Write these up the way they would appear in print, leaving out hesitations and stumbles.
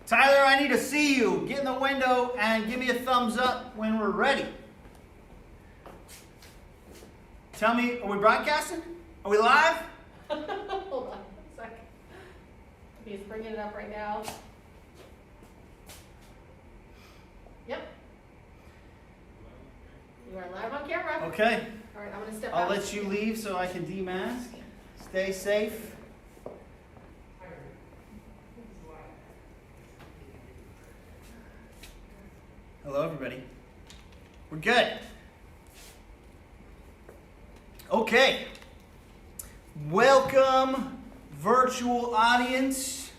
Tyler, I need to see you. Get in the window and give me a thumbs up when we're ready. Tell me, are we broadcasting? Are we live? Hold on a second. He's bringing it up right now. Yep. You are live on camera. Okay. All right, I'm going to step out. I'll let you leave so I can demask. Stay safe. Hello, everybody. We're good. Okay. Welcome, virtual audience.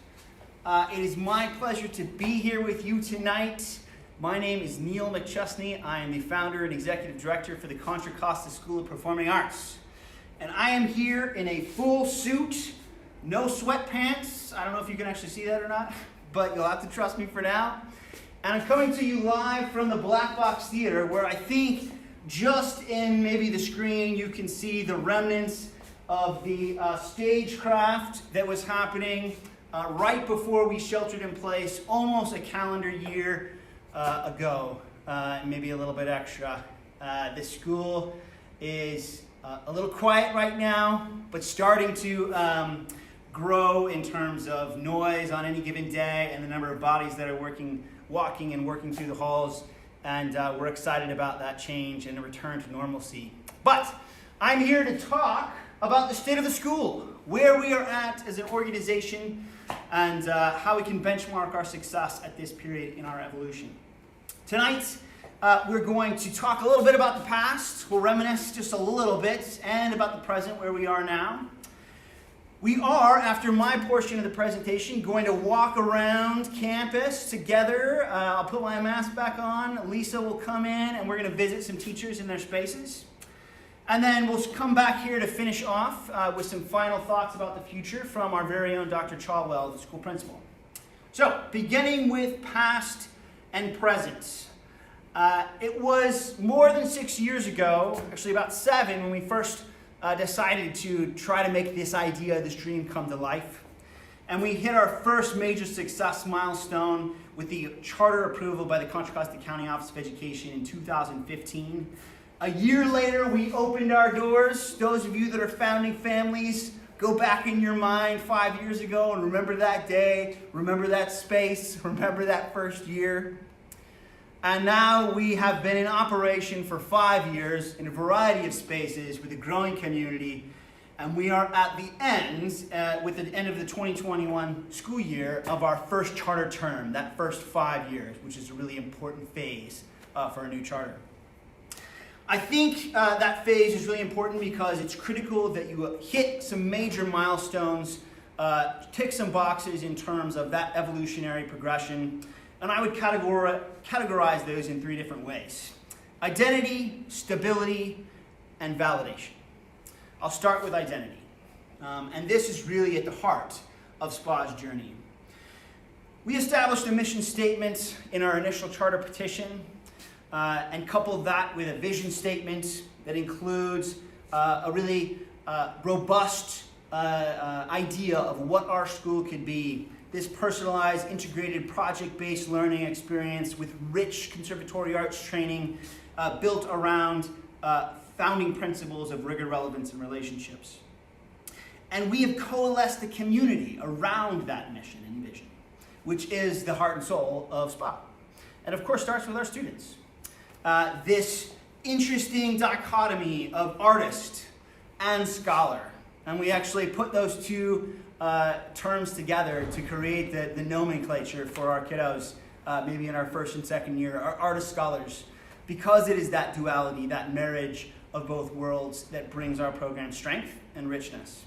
It is my pleasure to be here with you tonight. My name is Neil McChesney. I am the founder and executive director for the Contra Costa School of Performing Arts. And I am here in a full suit, no sweatpants. I don't know if you can actually see that or not, but you'll have to trust me for now. And I'm coming to you live from the Black Box Theater, where I think just in maybe the screen you can see the remnants of the stagecraft that was happening right before we sheltered in place almost a calendar year ago, maybe a little bit extra. The school is a little quiet right now, but starting to grow in terms of noise on any given day and the number of bodies that are walking and working through the halls, and we're excited about that change and a return to normalcy. But I'm here to talk about the state of the school, where we are at as an organization, and how we can benchmark our success at this period in our evolution. Tonight, we're going to talk a little bit about the past. We'll reminisce just a little bit, and about the present, where we are now. We are, after my portion of the presentation, going to walk around campus together. I'll put my mask back on. Lisa will come in, and we're going to visit some teachers in their spaces. And then we'll come back here to finish off with some final thoughts about the future from our very own Dr. Chalwell, the school principal. So, beginning with past and present. It was more than 6 years ago, actually about 7, when we first decided to try to make this idea, this dream, come to life. And we hit our first major success milestone with the charter approval by the Contra Costa County Office of Education in 2015. A year later, we opened our doors. Those of you that are founding families, go back in your mind 5 years ago and remember that day, remember that space, remember that first year. And now we have been in operation for 5 years in a variety of spaces with a growing community. And we are at the end, with the end of the 2021 school year, of our first charter term, that first 5 years, which is a really important phase for a new charter. I think that phase is really important because it's critical that you hit some major milestones, tick some boxes in terms of that evolutionary progression. And I would categorize those in 3 different ways: identity, stability, and validation. I'll start with identity. And this is really at the heart of SPA's journey. We established a mission statement in our initial charter petition and coupled that with a vision statement that includes a really robust idea of what our school could be. This personalized, integrated, project-based learning experience with rich conservatory arts training built around founding principles of rigor, relevance, and relationships. And we have coalesced the community around that mission and vision, which is the heart and soul of SPA. And of course starts with our students. This interesting dichotomy of artist and scholar. And we actually put those two terms together to create the nomenclature for our kiddos, maybe in our first and second year, our artist scholars, because it is that duality, that marriage of both worlds that brings our program strength and richness.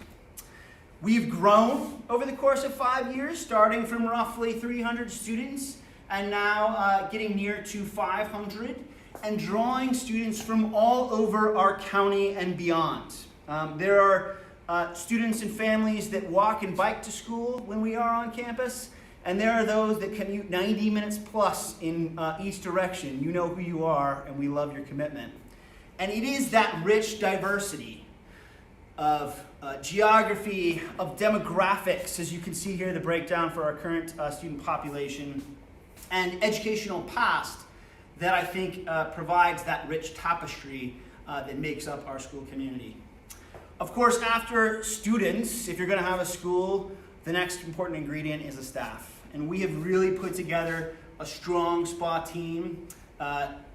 We've grown over the course of 5 years, starting from roughly 300 students and now getting near to 500, and drawing students from all over our county and beyond. There are students and families that walk and bike to school when we are on campus, and there are those that commute 90 minutes plus in each direction. You know who you are, and we love your commitment. And it is that rich diversity of geography, of demographics, as you can see here, the breakdown for our current student population, and educational past that I think provides that rich tapestry that makes up our school community. Of course, after students, if you're going to have a school, the next important ingredient is the staff. And we have really put together a strong SPA team,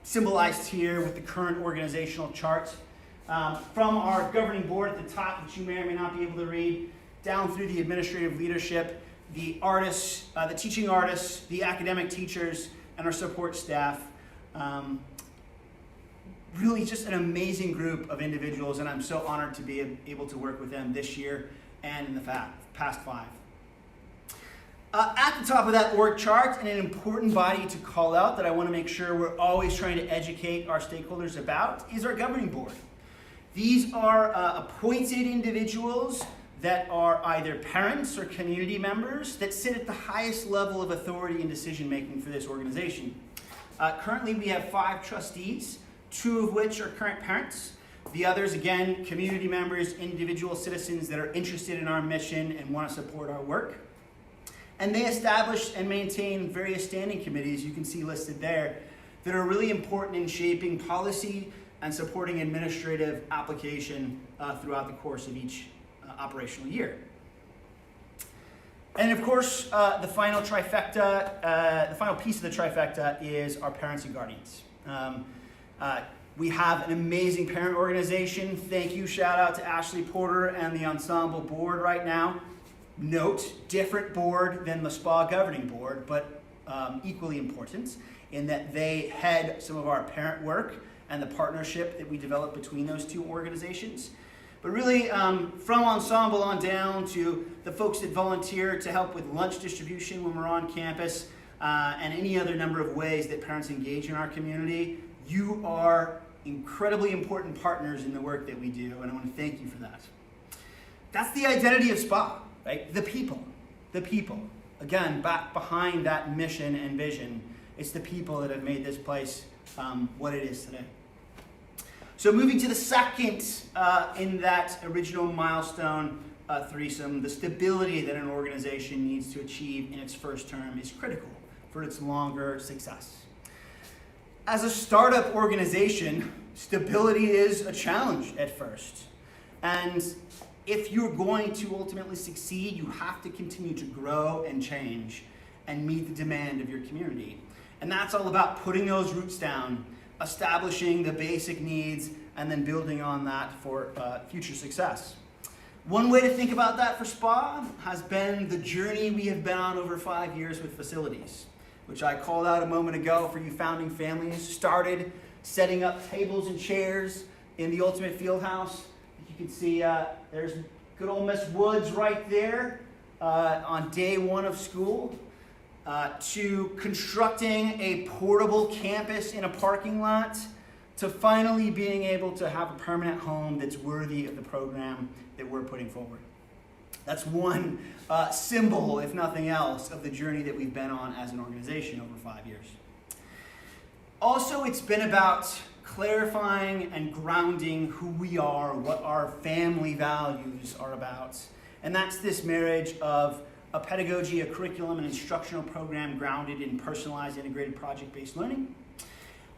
symbolized here with the current organizational chart. From our governing board at the top, which you may or may not be able to read, down through the administrative leadership, the artists, the teaching artists, the academic teachers, and our support staff. Really just an amazing group of individuals, and I'm so honored to be able to work with them this year and in the past 5. At the top of that org chart, and an important body to call out that I want to make sure we're always trying to educate our stakeholders about, is our governing board. These are appointed individuals that are either parents or community members that sit at the highest level of authority and decision making for this organization. Currently we have 5 trustees, 2 of which are current parents. The others, again, community members, individual citizens that are interested in our mission and want to support our work. And they establish and maintain various standing committees, you can see listed there, that are really important in shaping policy and supporting administrative application throughout the course of each operational year. And of course, the final trifecta, the final piece of the trifecta is our parents and guardians. We have an amazing parent organization. Thank you, shout out to Ashley Porter and the ensemble board right now. Note, different board than the SPA governing board, but equally important in that they head some of our parent work and the partnership that we develop between those 2 organizations. But really, from ensemble on down to the folks that volunteer to help with lunch distribution when we're on campus, and any other number of ways that parents engage in our community, you are incredibly important partners in the work that we do, and I want to thank you for that. That's the identity of SPA, right? The people. Again, back behind that mission and vision, it's the people that have made this place what it is today. So moving to the second in that original milestone threesome, the stability that an organization needs to achieve in its first term is critical for its longer success. As a startup organization, stability is a challenge at first. And if you're going to ultimately succeed, you have to continue to grow and change and meet the demand of your community. And that's all about putting those roots down, establishing the basic needs, and then building on that for future success. One way to think about that for SPA has been the journey we have been on over 5 years with facilities, which I called out a moment ago for you founding families. Started setting up tables and chairs in the Ultimate Fieldhouse. You can see there's good old Miss Woods right there on day 1 of school, to constructing a portable campus in a parking lot, to finally being able to have a permanent home that's worthy of the program that we're putting forward. That's one symbol, if nothing else, of the journey that we've been on as an organization over 5 years. Also, it's been about clarifying and grounding who we are, what our family values are about. And that's this marriage of a pedagogy, a curriculum, an instructional program grounded in personalized, integrated, project-based learning,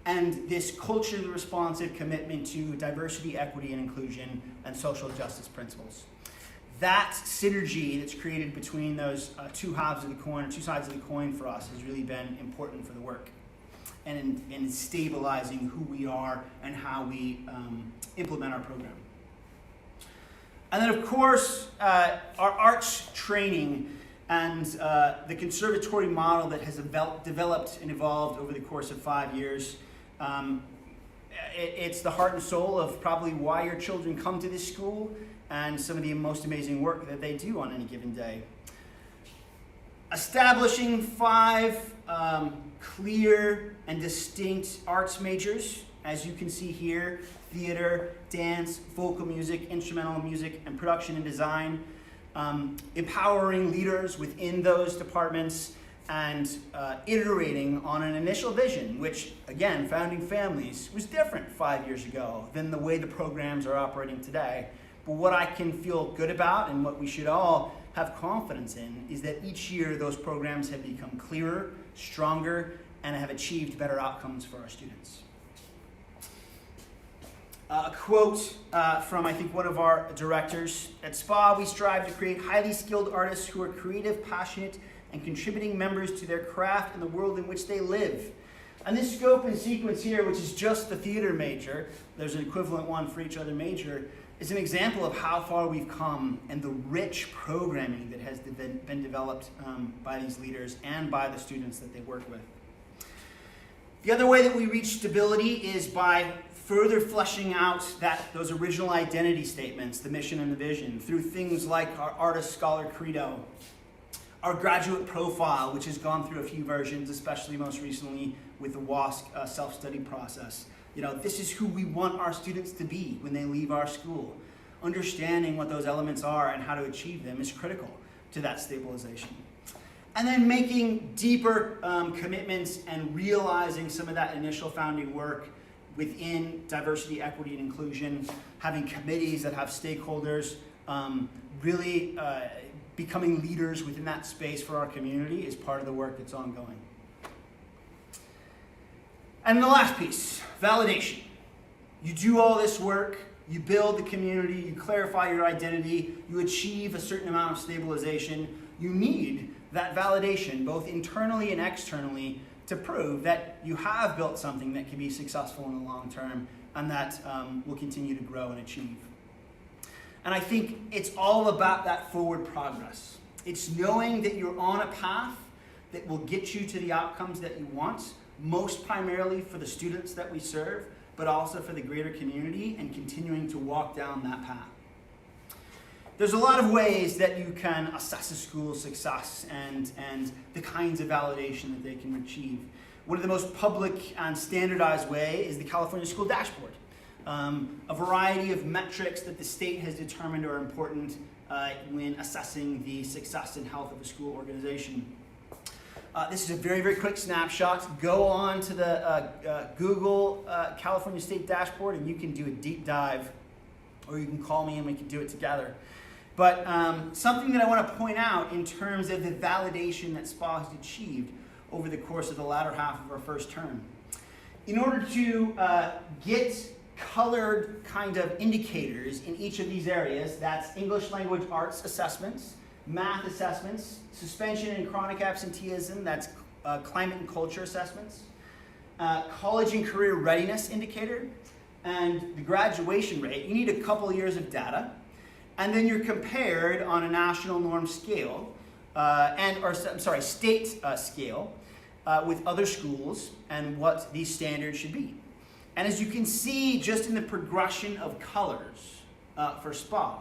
and this culturally responsive commitment to diversity, equity, and inclusion, and social justice principles. That synergy that's created between those 2 halves of the coin, or 2 sides of the coin for us, has really been important for the work and in stabilizing who we are and how we implement our program. And then, of course, our arts training and the conservatory model that has developed and evolved over the course of 5 years. It's the heart and soul of probably why your children come to this school and some of the most amazing work that they do on any given day. Establishing 5 clear and distinct arts majors, as you can see here: theater, dance, vocal music, instrumental music, and production and design. Empowering leaders within those departments and iterating on an initial vision, which, again, founding families was different 5 years ago than the way the programs are operating today. But what I can feel good about and what we should all have confidence in is that each year those programs have become clearer, stronger, and have achieved better outcomes for our students. A quote from, I think, one of our directors. At SPA, we strive to create highly skilled artists who are creative, passionate, and contributing members to their craft and the world in which they live. And this scope and sequence here, which is just the theater major, there's an equivalent one for each other major, is an example of how far we've come and the rich programming that has been developed by these leaders and by the students that they work with. The other way that we reach stability is by further fleshing out those original identity statements, the mission and the vision, through things like our artist scholar credo, our graduate profile, which has gone through a few versions, especially most recently with the WASC self-study process. This is who we want our students to be when they leave our school. Understanding what those elements are and how to achieve them is critical to that stabilization. And then making deeper commitments and realizing some of that initial founding work within diversity, equity, and inclusion, having committees that have stakeholders, really becoming leaders within that space for our community is part of the work that's ongoing. And the last piece, validation. You do all this work, you build the community, you clarify your identity, you achieve a certain amount of stabilization. You need that validation, both internally and externally, to prove that you have built something that can be successful in the long term and that will continue to grow and achieve. And I think it's all about that forward progress. It's knowing that you're on a path that will get you to the outcomes that you want, most primarily for the students that we serve, but also for the greater community, and continuing to walk down that path. There's a lot of ways that you can assess a school's success and the kinds of validation that they can achieve. One of the most public and standardized way is the California School Dashboard. A variety of metrics that the state has determined are important when assessing the success and health of a school organization. This is a very, very quick snapshot. Go on to the Google California State Dashboard and you can do a deep dive, or you can call me and we can do it together. But something that I want to point out in terms of the validation that SPA has achieved over the course of the latter half of our first term. In order to get colored kind of indicators in each of these areas, that's English language arts assessments, math assessments, suspension and chronic absenteeism, that's climate and culture assessments, college and career readiness indicator, and the graduation rate. You need a couple years of data. And then you're compared on a national norm scale, state scale, with other schools and what these standards should be. And as you can see just in the progression of colors for SPA,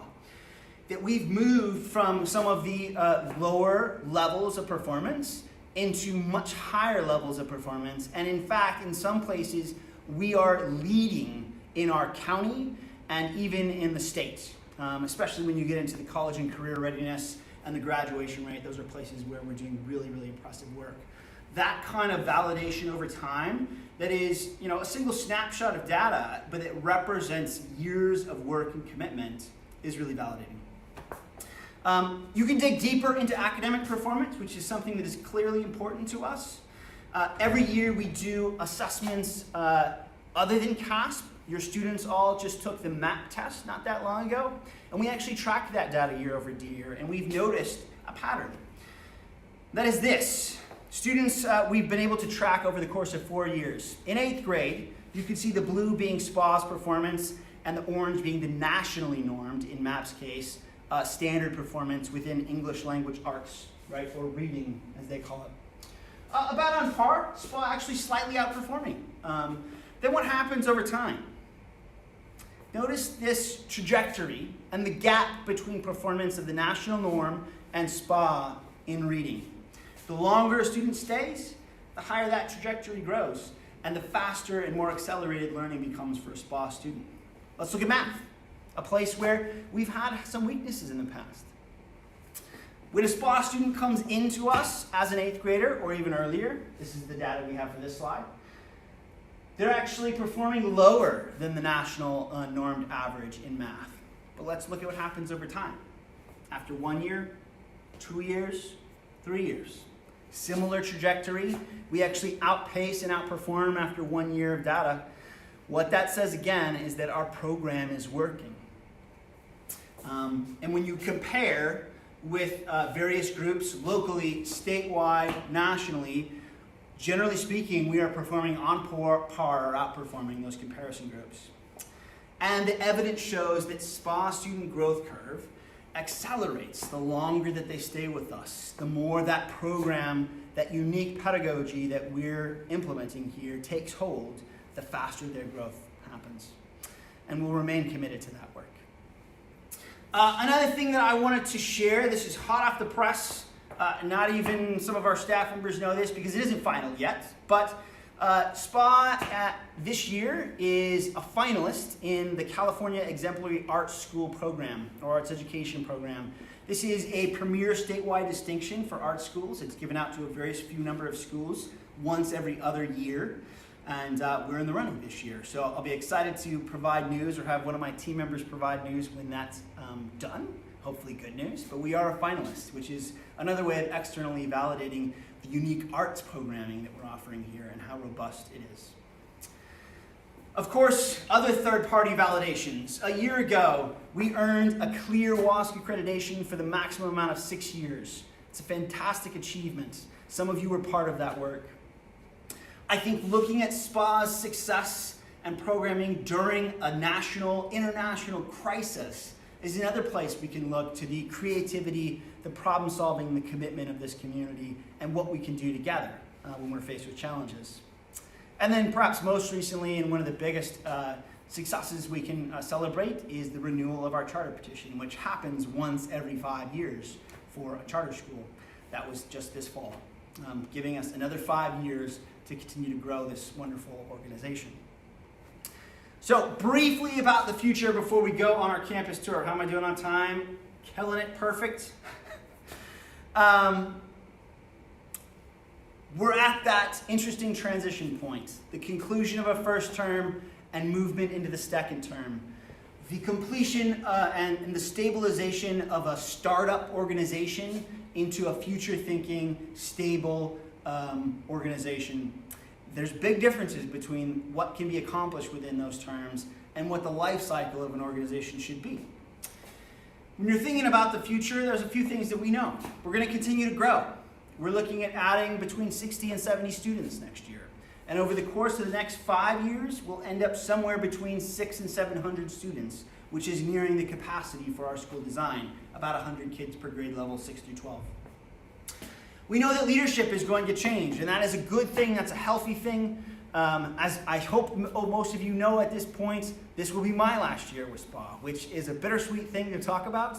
that we've moved from some of the lower levels of performance into much higher levels of performance. And in fact, in some places, we are leading in our county and even in the state. Especially when you get into the college and career readiness and the graduation rate. Those are places where we're doing really, really impressive work. That kind of validation over time, that is, a single snapshot of data, but it represents years of work and commitment, is really validating. You can dig deeper into academic performance, which is something that is clearly important to us. Every year we do assessments other than CASP. Your students all just took the MAP test not that long ago, and we actually tracked that data year over year, and we've noticed a pattern. That is this. Students we've been able to track over the course of 4 years. In 8th grade, you can see the blue being SPA's performance and the orange being the nationally normed, in MAP's case, standard performance within English language arts, right, or reading, as they call it. About on par, SPA actually slightly outperforming. Then what happens over time? Notice this trajectory and the gap between performance of the national norm and SPA in reading. The longer a student stays, the higher that trajectory grows, and the faster and more accelerated learning becomes for a SPA student. Let's look at math, a place where we've had some weaknesses in the past. When a SPA student comes into us as an 8th grader, or even earlier, this is the data we have for this slide, they're actually performing lower than the national normed average in math. but let's look at what happens over time. After 1 year, 2 years, 3 years. Similar trajectory. We actually outpace and outperform after 1 year of data. What that says again is that our program is working. And when you compare with various groups locally, statewide, nationally, generally speaking, we are performing on par or outperforming those comparison groups. And the evidence shows that SPA student growth curve accelerates the longer that they stay with us. The more that program, that unique pedagogy that we're implementing here takes hold, the faster their growth happens. And we'll remain committed to that work. Another thing that I wanted to share, this is hot off the press. Not even some of our staff members know this because it isn't final yet, but SPA this year is a finalist in the California Exemplary Arts School Program, or Arts Education Program. This is a premier statewide distinction for art schools. It's given out to a very few number of schools once every other year, and we're in the running this year. So I'll be excited to provide news or have one of my team members provide news when that's done. Hopefully good news, but we are a finalist, which is another way of externally validating the unique arts programming that we're offering here and how robust it is. Of course, other third-party validations. A year ago, we earned a clear WASC accreditation for the maximum amount of 6 years. It's a fantastic achievement. Some of you were part of that work. I think looking at SPA's success and programming during a national, international crisis is another place we can look to the creativity, the problem solving, the commitment of this community, and what we can do together when we're faced with challenges. And then perhaps most recently, and one of the biggest successes we can celebrate is the renewal of our charter petition, which happens once every 5 years for a charter school. That was just this fall, giving us another 5 years to continue to grow this wonderful organization. So briefly about the future before we go on our campus tour. How am I doing on time? Killing it, perfect. We're at that interesting transition point, the conclusion of a first term and movement into the second term. The completion and the stabilization of a startup organization into a future-thinking, stable organization. There's big differences between what can be accomplished within those terms and what the life cycle of an organization should be. When you're thinking about the future, there's a few things that we know. We're going to continue to grow. We're looking at adding between 60 and 70 students next year. And over the course of the next 5 years, we'll end up somewhere between 600 and 700 students, which is nearing the capacity for our school design, about 100 kids per grade level, 6 through 12. We know that leadership is going to change, and that is a good thing. That's a healthy thing. As I hope most of you know at this point, this will be my last year with SPA, which is a bittersweet thing to talk about.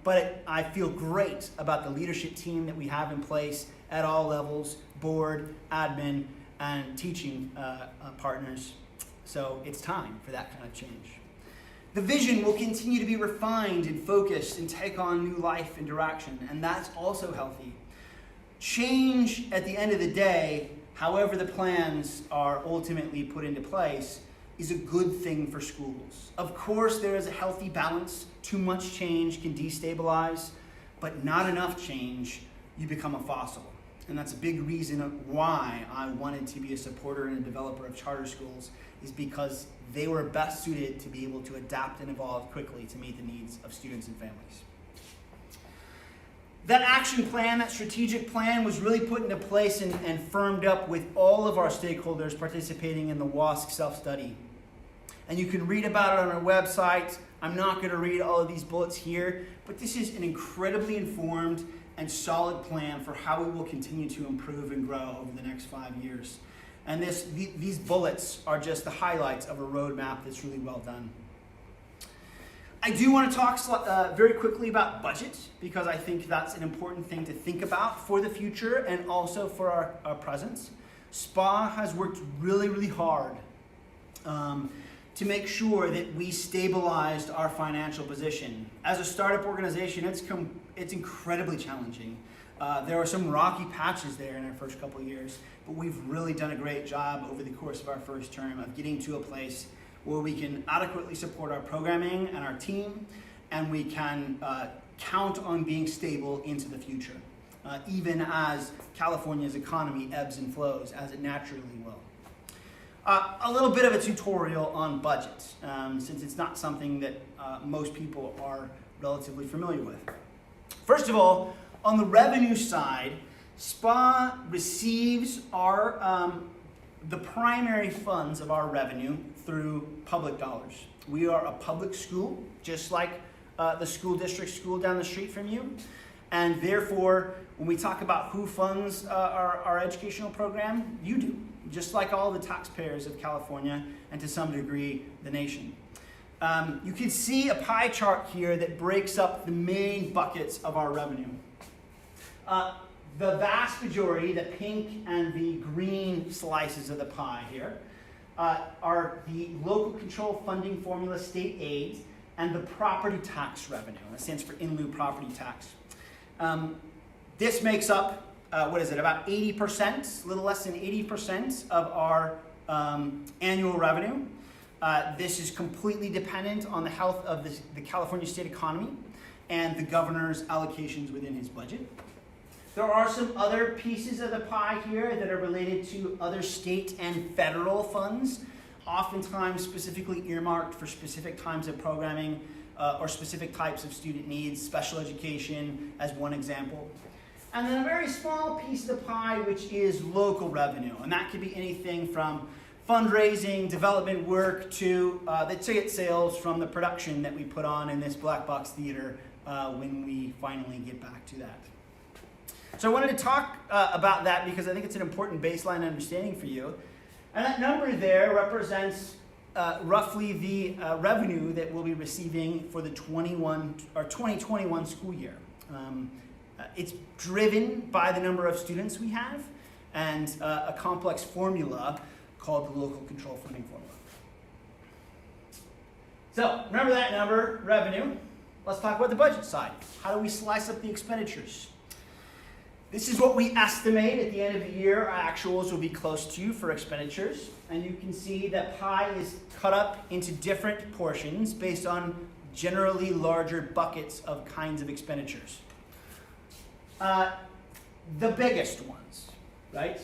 But I feel great about the leadership team that we have in place at all levels, board, admin, and teaching partners. So it's time for that kind of change. The vision will continue to be refined and focused and take on new life and direction, and that's also healthy. Change at the end of the day, however the plans are ultimately put into place, is a good thing for schools. Of course, there is a healthy balance. Too much change can destabilize, but not enough change, you become a fossil. And that's a big reason why I wanted to be a supporter and a developer of charter schools, is because they were best suited to be able to adapt and evolve quickly to meet the needs of students and families. That action plan, that strategic plan, was really put into place and firmed up with all of our stakeholders participating in the WASC self-study. And you can read about it on our website. I'm not going to read all of these bullets here, but this is an incredibly informed and solid plan for how we will continue to improve and grow over the next 5 years. And these bullets are just the highlights of a roadmap that's really well done. I do want to talk very quickly about budget, because I think that's an important thing to think about for the future and also for our presence. SPA has worked really, really hard to make sure that we stabilized our financial position. As a startup organization, it's incredibly challenging. There are some rocky patches there in our first couple of years, but we've really done a great job over the course of our first term of getting to a place where we can adequately support our programming and our team, and we can count on being stable into the future, even as California's economy ebbs and flows, as it naturally will. A little bit of a tutorial on budget, since it's not something that most people are relatively familiar with. First of all, on the revenue side, SPA receives the primary funds of our revenue through public dollars. We are a public school, just like the school district school down the street from you, and therefore, when we talk about who funds our educational program, you do, just like all the taxpayers of California and to some degree the nation. You can see a pie chart here that breaks up the main buckets of our revenue. The vast majority, the pink and the green slices of the pie here, are the local control funding formula state aid and the property tax revenue. That stands for in lieu property tax. This makes up, about 80%, a little less than 80% of our annual revenue. This is completely dependent on the health of the California state economy and the governor's allocations within his budget. There are some other pieces of the pie here that are related to other state and federal funds, oftentimes specifically earmarked for specific times of programming or specific types of student needs, special education as one example. And then a very small piece of the pie, which is local revenue, and that could be anything from fundraising, development work, to the ticket sales from the production that we put on in this Black Box Theater when we finally get back to that. So I wanted to talk about that because I think it's an important baseline understanding for you. And that number there represents roughly the revenue that we'll be receiving for the 2021 school year. It's driven by the number of students we have and a complex formula called the local control funding formula. So remember that number, revenue. Let's talk about the budget side. How do we slice up the expenditures? This is what we estimate at the end of the year our actuals will be close to for expenditures. And you can see that pie is cut up into different portions based on generally larger buckets of kinds of expenditures. The biggest ones, right?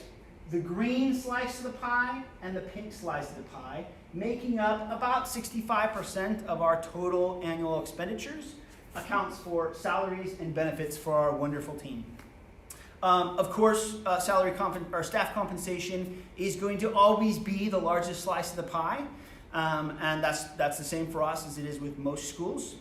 The green slice of the pie and the pink slice of the pie, making up about 65% of our total annual expenditures, accounts for salaries and benefits for our wonderful team. Of course, staff compensation is going to always be the largest slice of the pie, and that's the same for us as it is with most schools.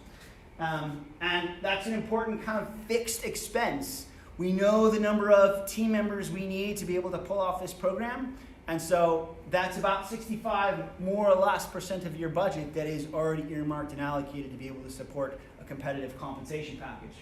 And that's an important kind of fixed expense. We know the number of team members we need to be able to pull off this program, and so that's about 65 more or less % of your budget that is already earmarked and allocated to be able to support a competitive compensation package.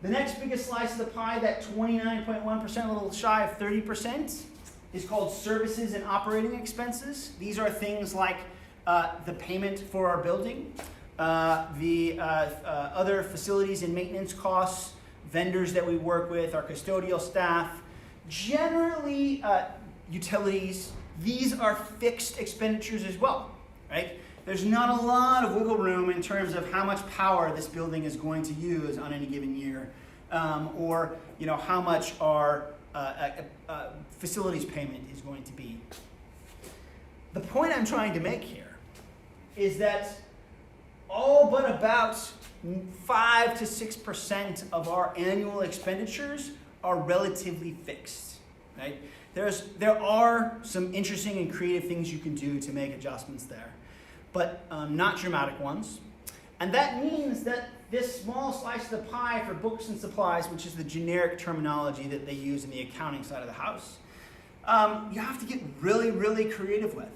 The next biggest slice of the pie, that 29.1%, a little shy of 30%, is called services and operating expenses. These are things like the payment for our building, the other facilities and maintenance costs, vendors that we work with, our custodial staff, generally utilities. These are fixed expenditures as well, right? There's not a lot of wiggle room in terms of how much power this building is going to use on any given year, or how much our facilities payment is going to be. The point I'm trying to make here is that all but about 5 to 6% of our annual expenditures are relatively fixed, right? There are some interesting and creative things you can do to make adjustments there, but not dramatic ones. And that means that this small slice of the pie for books and supplies, which is the generic terminology that they use in the accounting side of the house, you have to get really, really creative with.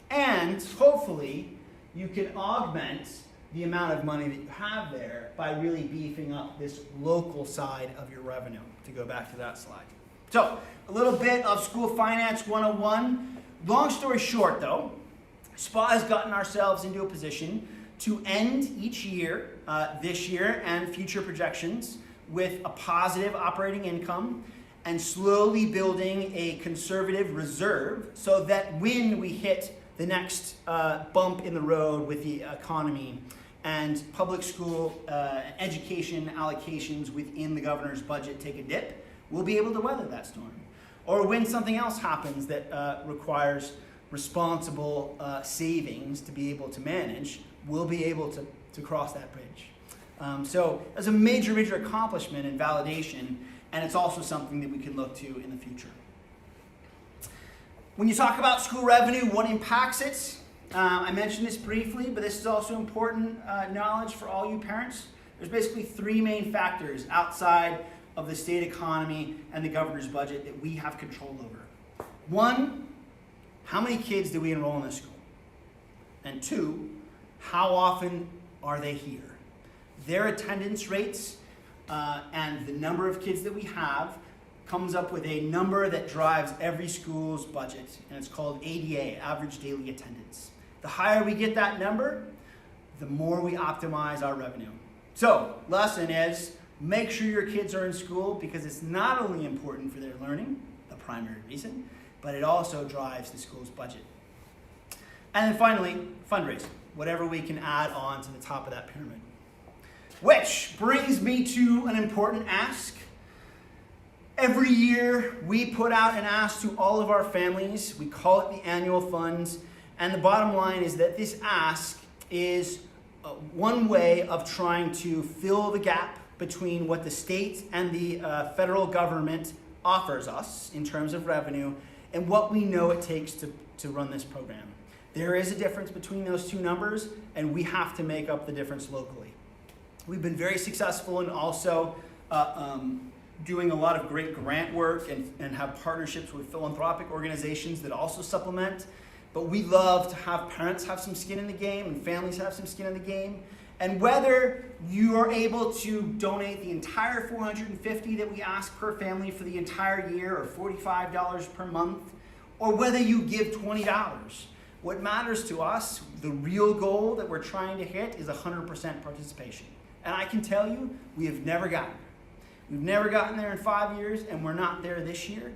And hopefully you can augment the amount of money that you have there by really beefing up this local side of your revenue, to go back to that slide. So, a little bit of School Finance 101. Long story short, though, SPA has gotten ourselves into a position to end each year, this year and future projections, with a positive operating income and slowly building a conservative reserve so that when we hit the next bump in the road with the economy and public school education allocations within the governor's budget take a dip, we'll be able to weather that storm. Or when something else happens that requires responsible savings to be able to manage, we'll be able to cross that bridge. So that's a major, major accomplishment and validation, and it's also something that we can look to in the future. When you talk about school revenue, what impacts it? I mentioned this briefly, but this is also important knowledge for all you parents. There's basically three main factors outside of the state economy and the governor's budget that we have control over. One, how many kids do we enroll in this school? And two, how often are they here? Their attendance rates and the number of kids that we have comes up with a number that drives every school's budget, and it's called ADA, average daily attendance. The higher we get that number, the more we optimize our revenue. So, lesson is, make sure your kids are in school because it's not only important for their learning, the primary reason, but it also drives the school's budget. And then finally, fundraising, whatever we can add on to the top of that pyramid. Which brings me to an important ask. Every year, we put out an ask to all of our families. We call it the annual funds. And the bottom line is that this ask is one way of trying to fill the gap between what the state and the federal government offers us in terms of revenue and what we know it takes to run this program. There is a difference between those two numbers, and we have to make up the difference locally. We've been very successful in also doing a lot of great grant work and have partnerships with philanthropic organizations that also supplement. But we love to have parents have some skin in the game and families have some skin in the game. And whether you are able to donate the entire $450 that we ask per family for the entire year, or $45 per month, or whether you give $20, what matters to us, the real goal that we're trying to hit, is 100% participation. And I can tell you, we have never gotten there. We've never gotten there in 5 years, and we're not there this year.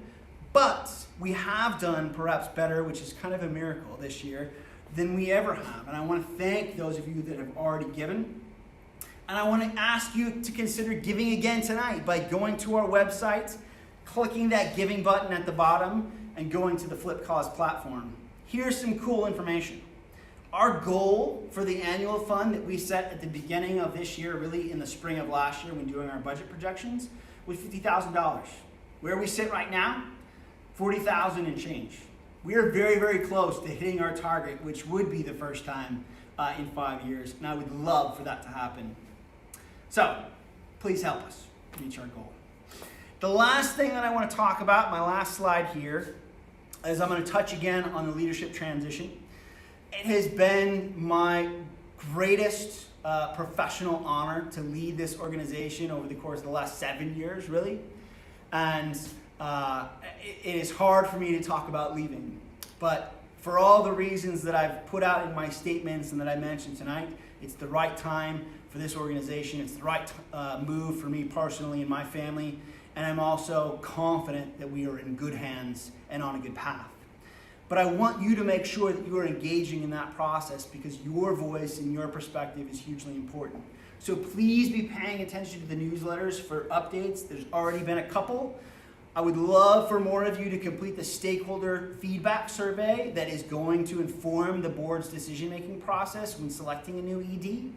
But we have done perhaps better, which is kind of a miracle this year, than we ever have. And I want to thank those of you that have already given. And I want to ask you to consider giving again tonight by going to our website, clicking that giving button at the bottom, and going to the Flip Cause platform. Here's some cool information. Our goal for the annual fund that we set at the beginning of this year, really in the spring of last year when doing our budget projections, was $50,000. Where we sit right now, $40,000 and change. We are very, very close to hitting our target, which would be the first time in 5 years, and I would love for that to happen. So, please help us reach our goal. The last thing that I want to talk about, my last slide here, is I'm going to touch again on the leadership transition. It has been my greatest professional honor to lead this organization over the course of the last 7 years, really. And it is hard for me to talk about leaving. But for all the reasons that I've put out in my statements and that I mentioned tonight, it's the right time for this organization. It's the right move for me personally and my family. And I'm also confident that we are in good hands and on a good path. But I want you to make sure that you are engaging in that process because your voice and your perspective is hugely important. So please be paying attention to the newsletters for updates. There's already been a couple. I would love for more of you to complete the stakeholder feedback survey that is going to inform the board's decision-making process when selecting a new ED.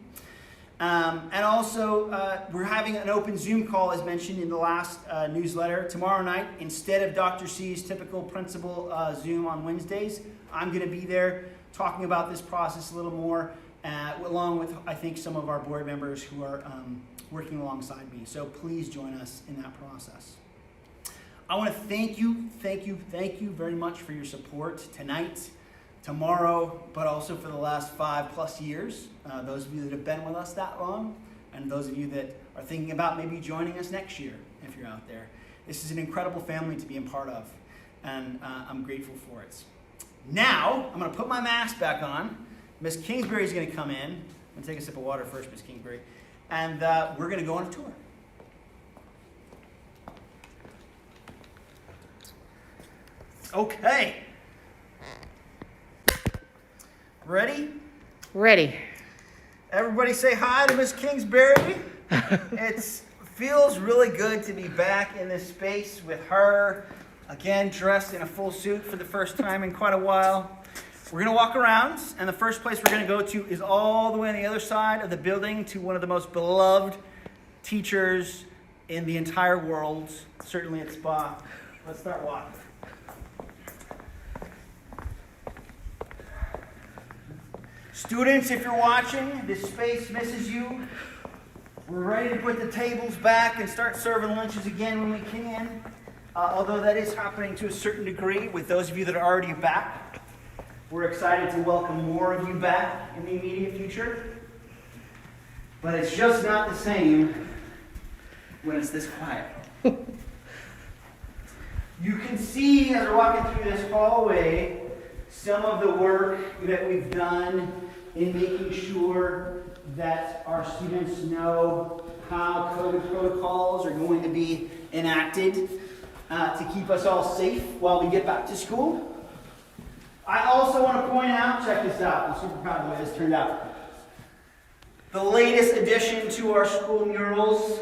And also, we're having an open Zoom call, as mentioned in the last newsletter, tomorrow night. Instead of Dr. C's typical principal Zoom on Wednesdays, I'm going to be there talking about this process a little more, along with, I think, some of our board members who are working alongside me. So please join us in that process. I want to thank you very much for your support tonight, tomorrow, but also for the last 5+ years. Those of you that have been with us that long, and those of you that are thinking about maybe joining us next year if you're out there. This is an incredible family to be a part of, and I'm grateful for it. Now, I'm going to put my mask back on. Miss Kingsbury is going to come in. I'm going to take a sip of water first, Miss Kingsbury, and we're going to go on a tour. Okay. Ready? Ready. Everybody say hi to Miss Kingsbury. It feels really good to be back in this space with her, again, dressed in a full suit for the first time in quite a while. We're going to walk around, and the first place we're going to go to is all the way on the other side of the building to one of the most beloved teachers in the entire world, certainly at SPA. Let's start walking. Students, if you're watching, this space misses you. We're ready to put the tables back and start serving lunches again when we can. Although that is happening to a certain degree with those of you that are already back. We're excited to welcome more of you back in the immediate future. But it's just not the same when it's this quiet. You can see as we're walking through this hallway some of the work that we've done in making sure that our students know how COVID protocols are going to be enacted to keep us all safe while we get back to school. I also want to point out, check this out, I'm super proud of the way this turned out. The latest addition to our school murals,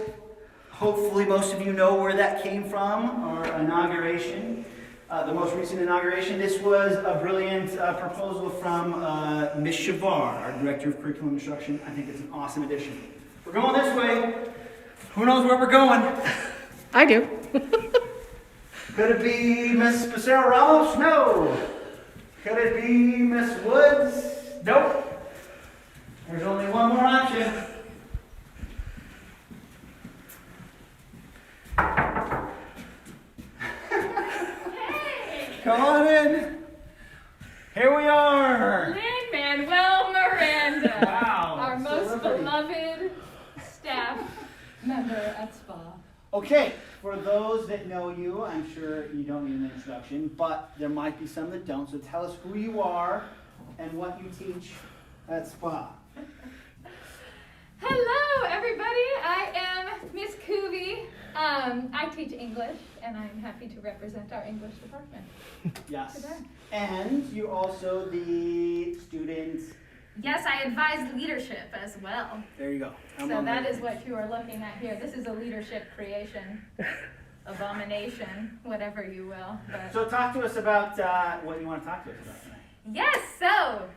hopefully most of you know where that came from, our inauguration. The most recent inauguration, this was a brilliant proposal from Ms. Shavar, our Director of Curriculum Instruction. I think it's an awesome addition. We're going this way. Who knows where we're going? I do. Could it be Miss Pacero Ramos? No. Could it be Miss Woods? Nope. There's only one more option. Come on in. Here we are. Lin-Manuel Miranda. Wow. Our most Celebrity. beloved staff member at SPA. Okay, for those that know you, I'm sure you don't need an introduction, but there might be some that don't. So tell us who you are and what you teach at SPA. Hello, everybody. I am Miss Cooby. I teach English, and I'm happy to represent our English department Yes. today. And you're also the student. Yes, I advise leadership as well. There you go. So that is what you are looking at here. This is a leadership creation, abomination, whatever you will. But So talk to us about what you want to talk to us about tonight. yes, so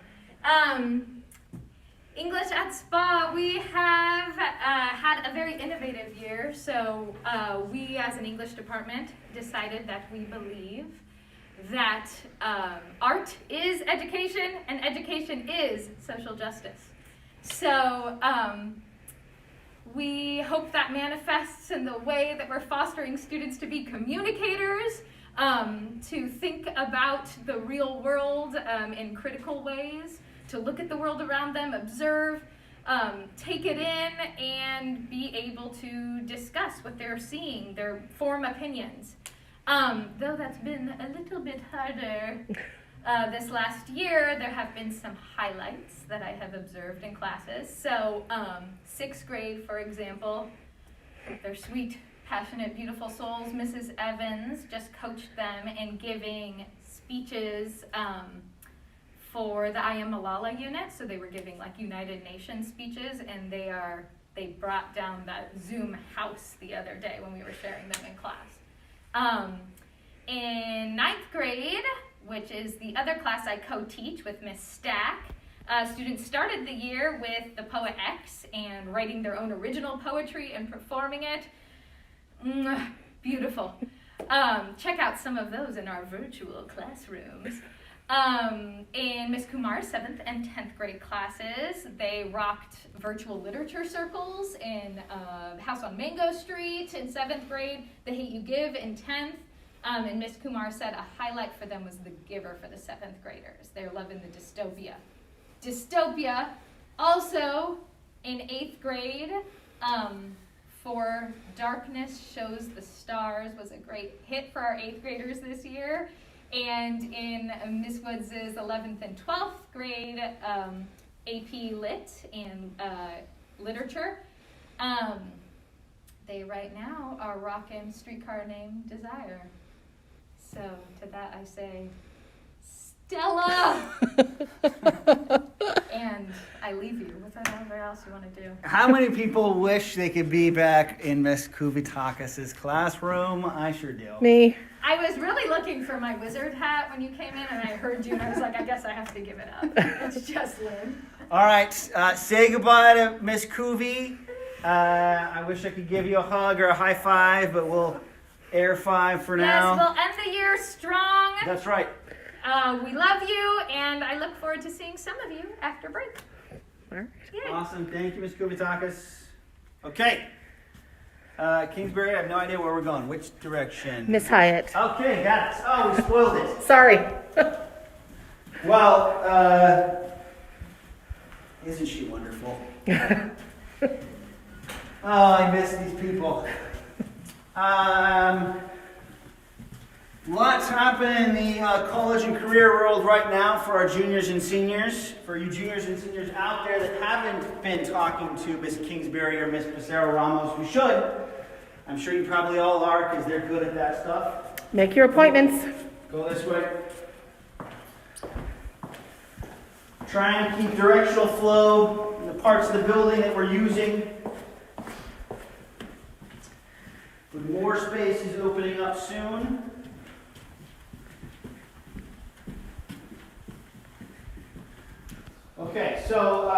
English at SPA, we have had a very innovative year. So we as an English department decided that we believe that art is education and education is social justice. So we hope that manifests in the way that we're fostering students to be communicators, to think about the real world in critical ways, to look at the world around them, observe, take it in, and be able to discuss what they're seeing, form opinions. Though that's been a little bit harder this last year, there have been some highlights that I have observed in classes. So, 6th grade, for example, they're sweet, passionate, beautiful souls. Mrs. Evans just coached them in giving speeches for the I Am Malala unit. So they were giving like United Nations speeches, and they brought down that Zoom house the other day when we were sharing them in class. In 9th grade, which is the other class I co-teach with Miss Stack, students started the year with the Poet X and writing their own original poetry and performing it. Beautiful. Check out some of those in our virtual classrooms. In Miss Kumar's 7th and 10th grade classes, they rocked virtual literature circles in House on Mango Street in 7th grade, The Hate You Give in 10th, and Miss Kumar said a highlight for them was The Giver for the 7th graders. They're loving the dystopia. Dystopia, also in 8th grade, for Darkness Shows the Stars was a great hit for our 8th graders this year. And in Miss Woods' 11th and 12th grade AP Lit and Literature, they right now are rocking Streetcar Named Desire. So to that I say, Stella! And I leave you with whatever else you want to do. How many people wish they could be back in Miss Kuvitakis' classroom? I sure do. Me. I was really looking for my wizard hat when you came in, and I heard you, and I was like, I guess I have to give it up. It's just Lynn. All right, say goodbye to Miss Kuvi. I wish I could give you a hug or a high five, but we'll air five for now. Yes, we'll end the year strong. That's right. We love you, and I look forward to seeing some of you after break. All right. Yay. Awesome. Thank you, Miss Kuvitakis. Okay. Kingsbury, I have no idea where we're going. Which direction? Miss Hyatt. Okay, got it. Oh, we spoiled it. Sorry. Well, isn't she wonderful? Oh, I miss these people. Lots happening in the college and career world right now for our juniors and seniors. For you juniors and seniors out there that haven't been talking to Miss Kingsbury or Miss Pissarro Ramos, you should. I'm sure you probably all are because they're good at that stuff. Make your appointments. Go this way. Try and keep directional flow in the parts of the building that we're using. With more spaces opening up soon. Okay, so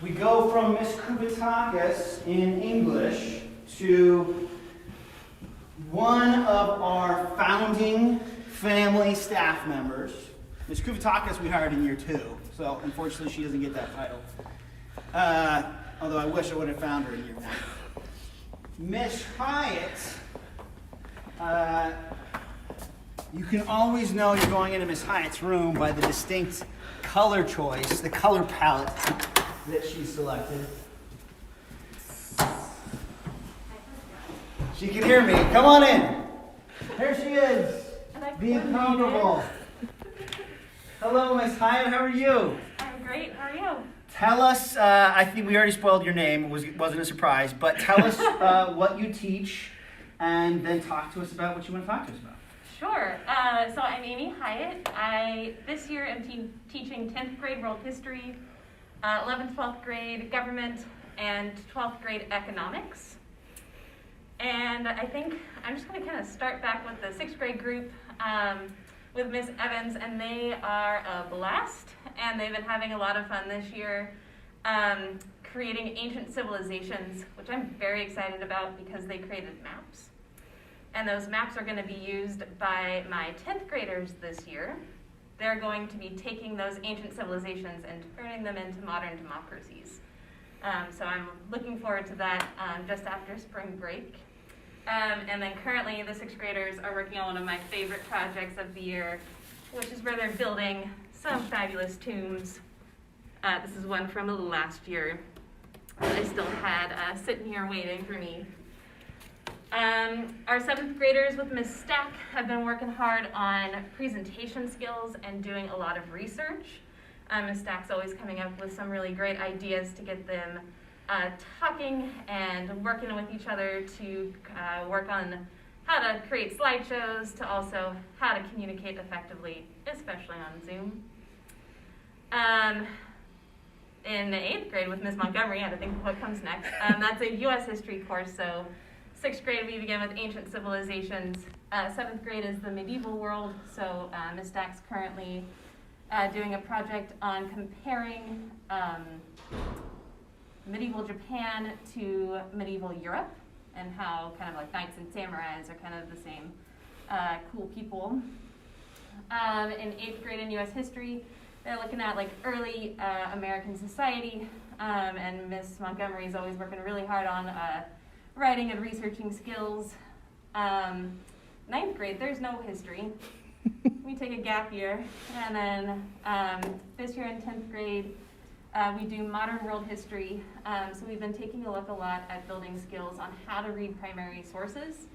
we go from Miss Kuvitakis in English to one of our founding family staff members. Miss Kuvitakis we hired in year 2, so unfortunately she doesn't get that title. Although I wish I would have found her in year 1. Miss Hyatt, you can always know you're going into Miss Hyatt's room by the distinct color choice, the color palette that she selected. She can hear me. Come on in. There she is. Being comfortable. Hello, Miss Hyatt. How are you? I'm great. How are you? Tell us, I think we already spoiled your name. It wasn't a surprise. But tell us what you teach and then talk to us about what you want to talk to us about. Sure. So I'm Amy Hyatt. This year am teaching 10th grade world history, 11th, 12th grade government, and 12th grade economics. And I think I'm just going to kind of start back with the 6th grade group with Miss Evans, and they are a blast, and they've been having a lot of fun this year creating ancient civilizations, which I'm very excited about because they created maps. And those maps are going to be used by my 10th graders this year. They're going to be taking those ancient civilizations and turning them into modern democracies. So I'm looking forward to that just after spring break. And then currently the 6th graders are working on one of my favorite projects of the year, which is where they're building some fabulous tombs. This is one from last year that I still had sitting here waiting for me. Our 7th graders with Miss Stack have been working hard on presentation skills and doing a lot of research. Miss Stack's always coming up with some really great ideas to get them talking and working with each other to work on how to create slideshows, to also how to communicate effectively, especially on Zoom. In 8th grade with Miss Montgomery, I had to think of what comes next. That's a U.S. history course, so 6th grade we begin with ancient civilizations. 7th grade is the medieval world, so Ms. Stack's currently doing a project on comparing medieval Japan to medieval Europe and how kind of like knights and samurais are kind of the same cool people. In 8th grade in U.S. history, they're looking at like early American society, and Miss Montgomery is always working really hard on writing and researching skills. 9th grade, there's no history. We take a gap year, and then this year in 10th grade, we do modern world history. So we've been taking a look a lot at building skills on how to read primary sources.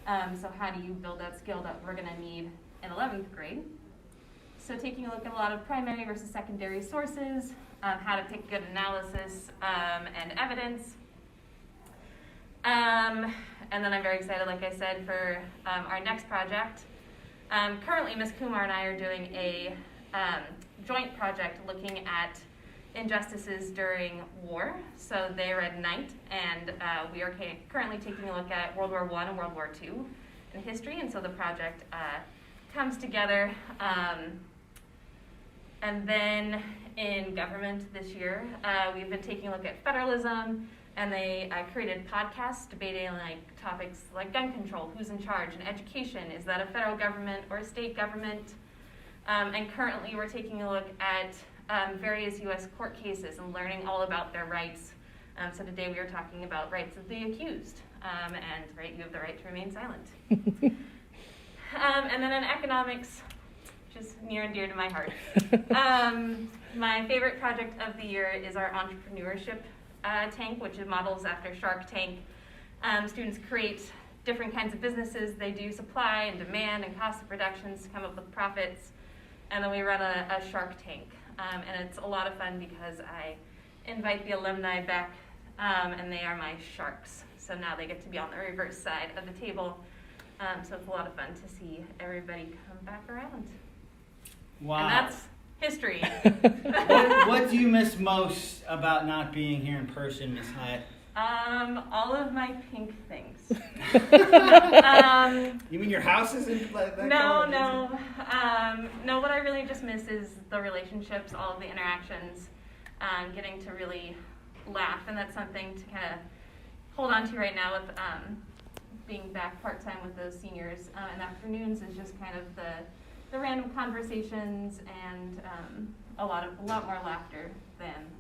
So how do you build that skill that we're going to need in 11th grade? So taking a look at a lot of primary versus secondary sources, how to pick good analysis and evidence. And then I'm very excited, like I said, for our next project. Currently, Ms. Kumar and I are doing a joint project looking at injustices during war. So they read Night, and we are currently taking a look at World War I and World War II in history, and so the project comes together. And then in government this year, we've been taking a look at federalism, and they created podcasts debating like topics like gun control, who's in charge, and education. Is that a federal government or a state government? And currently we're taking a look at various U.S. court cases and learning all about their rights. So today we are talking about rights of the accused, and right, you have the right to remain silent. And then in economics, which is near and dear to my heart, my favorite project of the year is our entrepreneurship tank, which models after Shark Tank. Students create different kinds of businesses. They do supply and demand and cost of productions to come up with profits, and then we run a Shark Tank. And it's a lot of fun because I invite the alumni back, and they are my sharks. So now they get to be on the reverse side of the table. So it's a lot of fun to see everybody come back around. Wow. And that's history. What do you miss most about not being here in person, Ms. Hyatt? All of my pink things. You mean your house isn't like that? No. No, what I really just miss is the relationships, all of the interactions, getting to really laugh, and that's something to kind of hold on to right now with being back part-time with those seniors. And afternoons is just kind of the random conversations and a lot more laughter than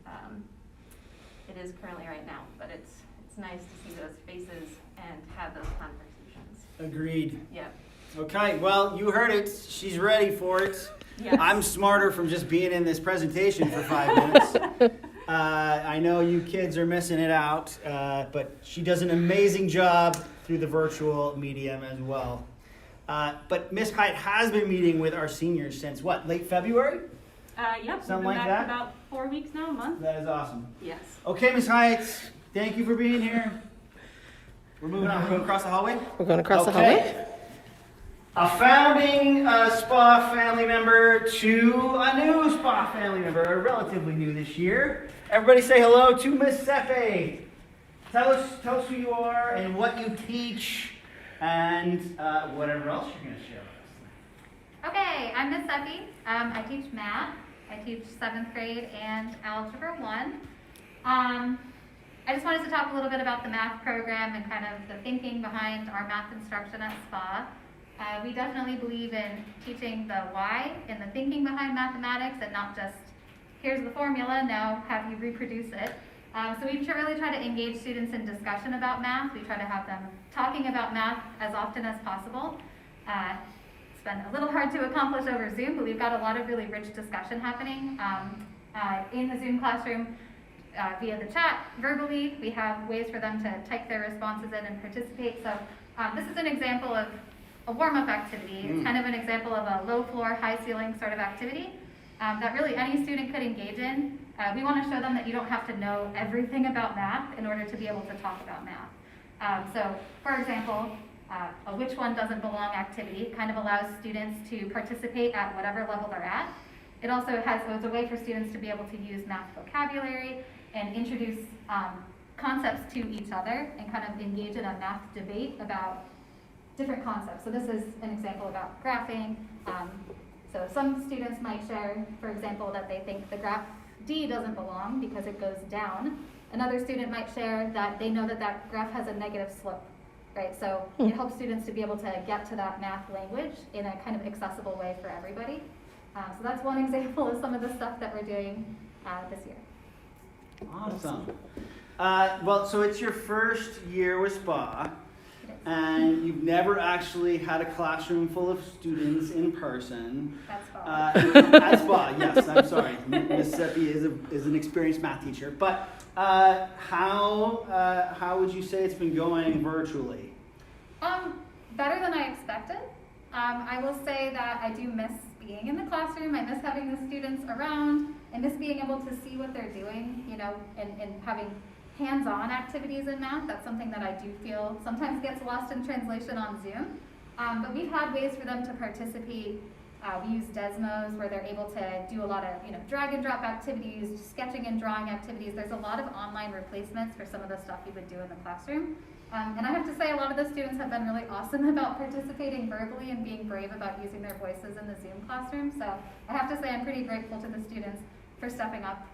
it is currently right now. But it's nice to see those faces and have those conversations. Agreed. Yeah. Okay, well, you heard it. She's ready for it. Yes. I'm smarter from just being in this presentation for 5 minutes. I know you kids are missing it out, but she does an amazing job through the virtual medium as well. But Ms. Hyatt has been meeting with our seniors since what, late February? Yep. Something we've like been back that? for about 4 weeks now, a month. That is awesome. Yes. Okay, Ms. Hyatt, thank you for being here. We're moving on. We're going across the hallway? We're going across the hallway. A founding SPA family member to a new SPA family member, relatively new this year. Everybody say hello to Miss Sefe. Tell us who you are and what you teach and whatever else you're going to share with us. Okay, I'm Miss Sefe. I teach math. I teach 7th grade and Algebra 1. I just wanted to talk a little bit about the math program and kind of the thinking behind our math instruction at SPA. We definitely believe in teaching the why and the thinking behind mathematics and not just, here's the formula, now have you reproduce it. So we really try to engage students in discussion about math. We try to have them talking about math as often as possible. It's been a little hard to accomplish over Zoom, but we've got a lot of really rich discussion happening in the Zoom classroom via the chat, verbally. We have ways for them to type their responses in and participate. So this is an example of a warm-up activity. It's kind of an example of a low floor, high ceiling sort of activity that really any student could engage in. We want to show them that you don't have to know everything about math in order to be able to talk about math. So, for example, a which one doesn't belong activity kind of allows students to participate at whatever level they're at. It also it's a way for students to be able to use math vocabulary and introduce concepts to each other and kind of engage in a math debate about different concepts. So this is an example about graphing. So some students might share, for example, that they think the graph D doesn't belong because it goes down. Another student might share that they know that that graph has a negative slope, right? So it helps students to be able to get to that math language in a kind of accessible way for everybody. So that's one example of some of the stuff that we're doing this year. Awesome. Well, so it's your first year with SPA, and you've never actually had a classroom full of students in person. That's fine. At SPA, yes, I'm sorry. Ms. Seppi is an experienced math teacher. But how would you say it's been going virtually? Better than I expected. I will say that I do miss being in the classroom. I miss having the students around. I miss being able to see what they're doing, and having hands-on activities in math. That's something that I do feel sometimes gets lost in translation on Zoom. But we've had ways for them to participate. We use Desmos where they're able to do a lot of, drag and drop activities, sketching and drawing activities. There's a lot of online replacements for some of the stuff you would do in the classroom. And I have to say a lot of the students have been really awesome about participating verbally and being brave about using their voices in the Zoom classroom. So I have to say I'm pretty grateful to the students for stepping up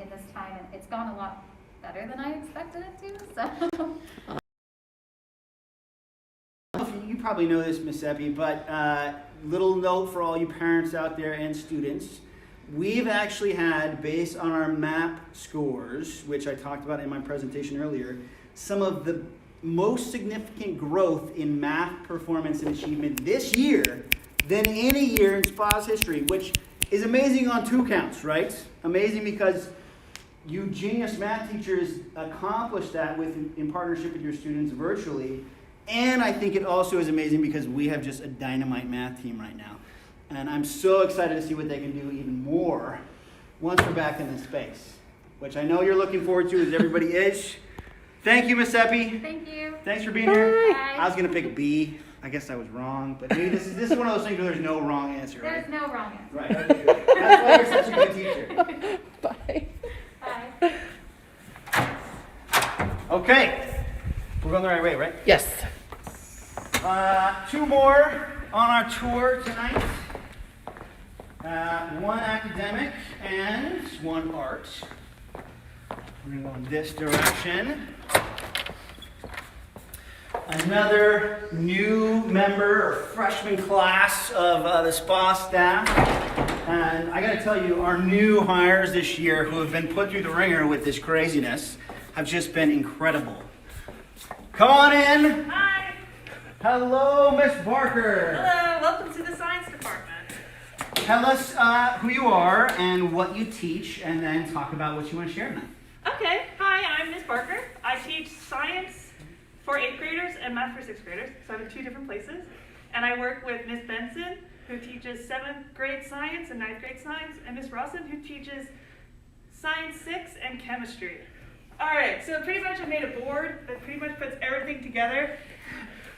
in this time, and it's gone a lot better than I expected it to. So. You probably know this, Miss Epi, but little note for all you parents out there and students. We've actually had, based on our MAP scores, which I talked about in my presentation earlier, some of the most significant growth in math performance and achievement this year than any year in SPA's history, which is amazing on two counts, right? Amazing because you genius math teachers accomplished that in partnership with your students virtually. And I think it also is amazing because we have just a dynamite math team right now. And I'm so excited to see what they can do even more once we're back in this space, which I know you're looking forward to, as everybody is. Thank you, Miss Epi. Thank you. Thanks for being here. Bye. I was going to pick B. I guess I was wrong. But maybe this is one of those things where there's no wrong answer, right? There's no wrong answer. Right. Okay, good. That's why you're such a good teacher. Bye. Bye. Okay. We're going the right way, right? Yes. Two more on our tour tonight. One academic and one art. We're going to go in this direction. Another new member or freshman class of the SPA staff. And I got to tell you, our new hires this year who have been put through the ringer with this craziness have just been incredible. Come on in. Hi. Hello, Miss Barker. Hello. Welcome to the science department. Tell us who you are and what you teach, and then talk about what you want to share tonight. Okay. Hi, I'm Miss Barker. I teach science for 8th graders and math for 6th graders. So I'm in 2 different places. And I work with Miss Benson, who teaches 7th grade science and 9th grade science, and Miss Rawson, who teaches science 6 and chemistry. All right, so pretty much I made a board that pretty much puts everything together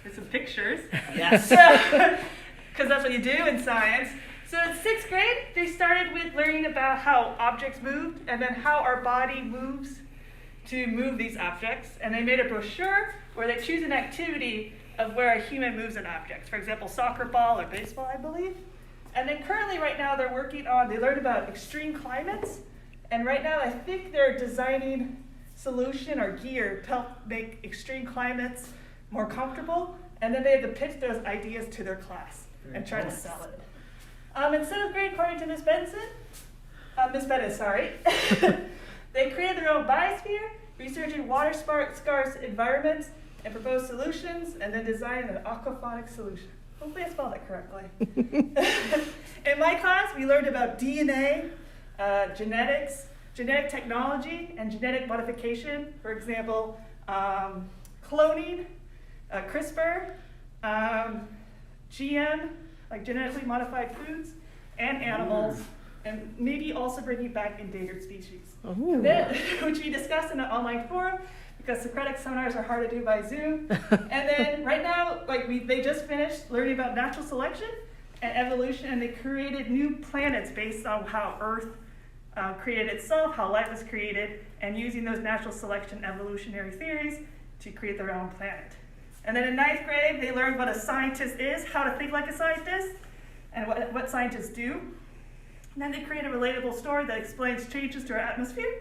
with some pictures. Yes. Because that's what you do in science. So in 6th grade, they started with learning about how objects moved and then how our body moves to move these objects. And they made a brochure where they choose an activity of where a human moves an object. For example, soccer ball or baseball, I believe. And then currently right now they learned about extreme climates. And right now I think they're designing solution or gear to help make extreme climates more comfortable. And then they have to pitch those ideas to their class and try to sell it. In 7th grade, according to Miss Bennett, sorry, they created their own biosphere, researching water-scarce environments, and proposed solutions, and then designed an aquaphonic solution. Hopefully I spelled it correctly. In my class, we learned about DNA, genetics, genetic technology, and genetic modification. For example, cloning, CRISPR, GM, like genetically modified foods, and animals, and maybe also bringing back endangered species. Then, which we discussed in an online forum, because Socratic seminars are hard to do by Zoom. And then right now, they just finished learning about natural selection and evolution, and they created new planets based on how Earth created itself, how life was created, and using those natural selection evolutionary theories to create their own planet. And then in 9th grade, they learned what a scientist is, how to think like a scientist, and what scientists do. And then they create a relatable story that explains changes to our atmosphere.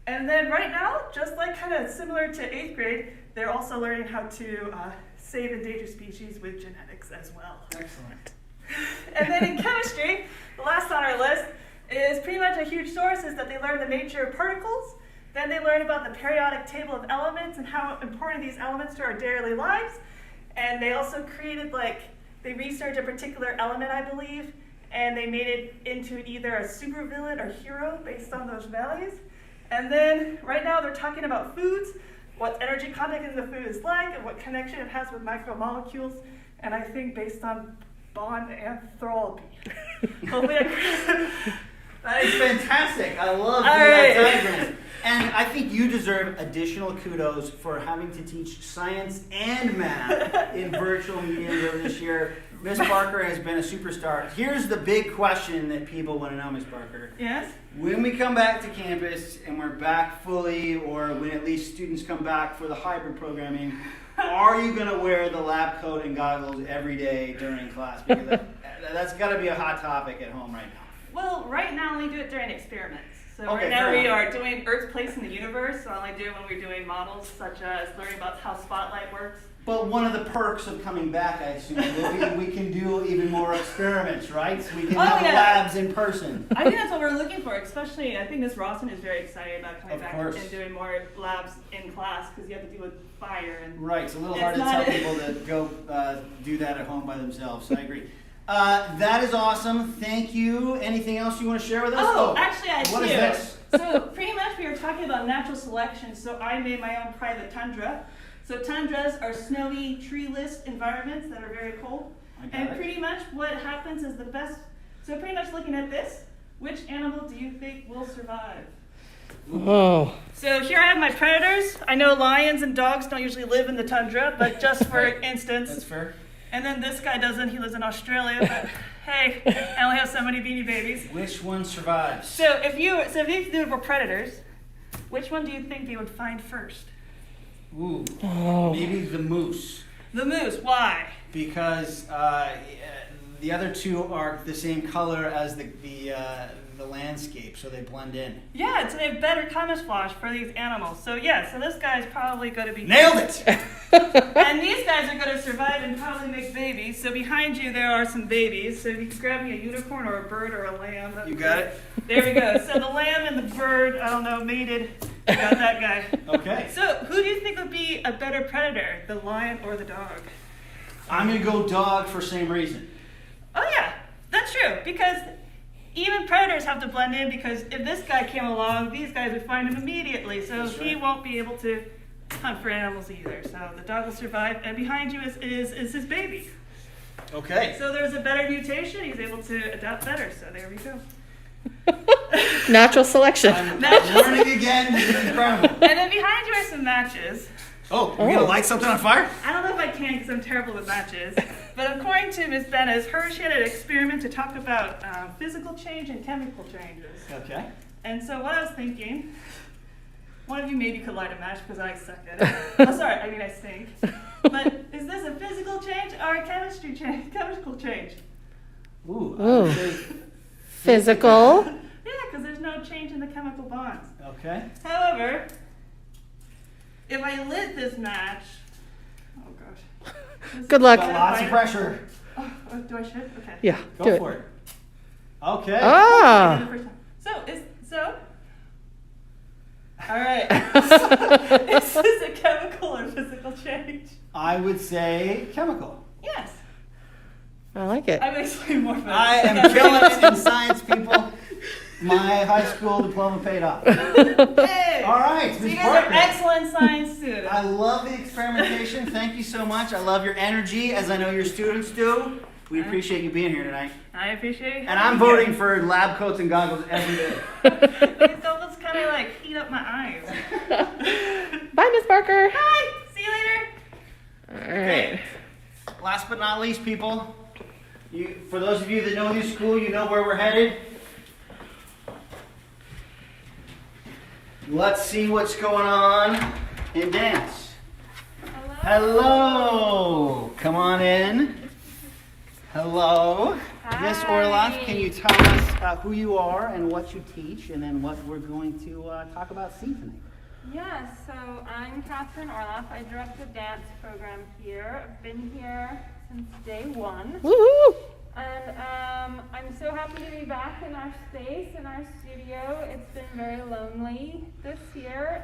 And then right now, just like kind of similar to 8th grade, they're also learning how to save endangered species with genetics as well. Excellent. And then in chemistry, the last on our list is pretty much a huge source is that they learn the nature of particles. Then they learn about the periodic table of elements and how important these elements to our daily lives. And they also created, they researched a particular element, I believe, and they made it into either a supervillain or hero based on those values. And then right now they're talking about foods, what energy content in the food is like, and what connection it has with macromolecules, and I think based on bond enthalpy. Hopefully That is fantastic. I love the right. diagrams. And I think you deserve additional kudos for having to teach science and math in virtual meetings over this year. Miss Barker has been a superstar. Here's the big question that people want to know, Miss Barker. Yes? When we come back to campus and we're back fully, or when at least students come back for the hybrid programming, are you going to wear the lab coat and goggles every day during class? Because that's got to be a hot topic at home right now. Well, right now I only do it during experiments. So Okay, right now fair we enough. are doing Earth's place in the universe, so I only do it when we're doing models such as learning about how spotlight works. But one of the perks of coming back, I assume, will be we can do even more experiments, right? So we can have labs in person. I think that's what we're looking for, especially I think Ms. Rawson is very excited about coming Of back course. and doing more labs in class because you have to deal with fire and Right, it's a little It's hard to not tell a- people to go do that at home by themselves, so I agree. That is awesome. Thank you. Anything else you want to share with us? Oh, actually I What do. is this? So pretty much we were talking about natural selection, so I made my own private tundra. So tundras are snowy, treeless environments that are very cold. I got And it. pretty much what happens is the best, so pretty much looking at this, which animal do you think will survive? Oh. So here I have my predators. I know lions and dogs don't usually live in the tundra, but just for instance. That's fair. And then this guy doesn't, he lives in Australia, but hey, I only have so many beanie babies. Which one survives? So if these were predators, which one do you think they would find first? Ooh, Oh. maybe the moose. The moose, why? Because the other two are the same color as the landscape, so they blend in. Yeah, so they have better camouflage for these animals. So yeah, so this guy's probably going to be... Nailed it! And these guys are going to survive and probably make babies. So behind you there are some babies. So if you can grab me a unicorn or a bird or a lamb. You got it? There we go. So the lamb and the bird, I don't know, mated. You got that guy. Okay. So who do you think would be a better predator, the lion or the dog? I'm going to go dog for same reason. Oh yeah, that's true. Because even predators have to blend in because if this guy came along, these guys would find him immediately. So That's he right. won't be able to hunt for animals either. So the dog will survive. And behind you is his baby. Okay. So there's a better mutation. He's able to adapt better. So there we go. Natural selection. I'm learning again. This is incredible. And then behind you are some matches. Oh, you're going to light something on fire? I don't know if I can because I'm terrible with matches. But according to Ms. Bennis, she had an experiment to talk about physical change and chemical changes. Okay. And so what I was thinking, one of you maybe could light a match because I suck at it. Oh, sorry, I mean I stink. But is this a physical change or a chemical change? Ooh. I Ooh. would say Physical. Yeah, because there's no change in the chemical bonds. Okay. However, if I lit this match, oh gosh. Good luck. Got lots of pressure. Oh, do I should? Okay. Yeah, do Go it. for it. Okay. Ah. The first time. All right. Is this a chemical or physical change? I would say chemical. Yes. I like it. I'm going to explain more about I it. am killing it in science, people. My high school diploma paid off. Hey. All right, So Ms. you guys are Barker. excellent science students. I love the experimentation. Thank you so much. I love your energy, as I know your students do. We appreciate you being here tonight. I appreciate it. And I'm voting for lab coats and goggles every day. These goggles kind of like heat up my eyes. Bye, Miss Barker. Bye. See you later. All right. Last but not least, people, for those of you that know this school, you know where we're headed. Let's see what's going on in dance. Hello. Come on in. Hello. Miss Orloff, can you tell us who you are and what you teach, and then what we're going to talk about tonight? Yes, so I'm Catherine Orloff. I direct the dance program here. I've been here since day one. Woohoo. And I'm so happy to be back in our space, in our studio. It's been very lonely this year.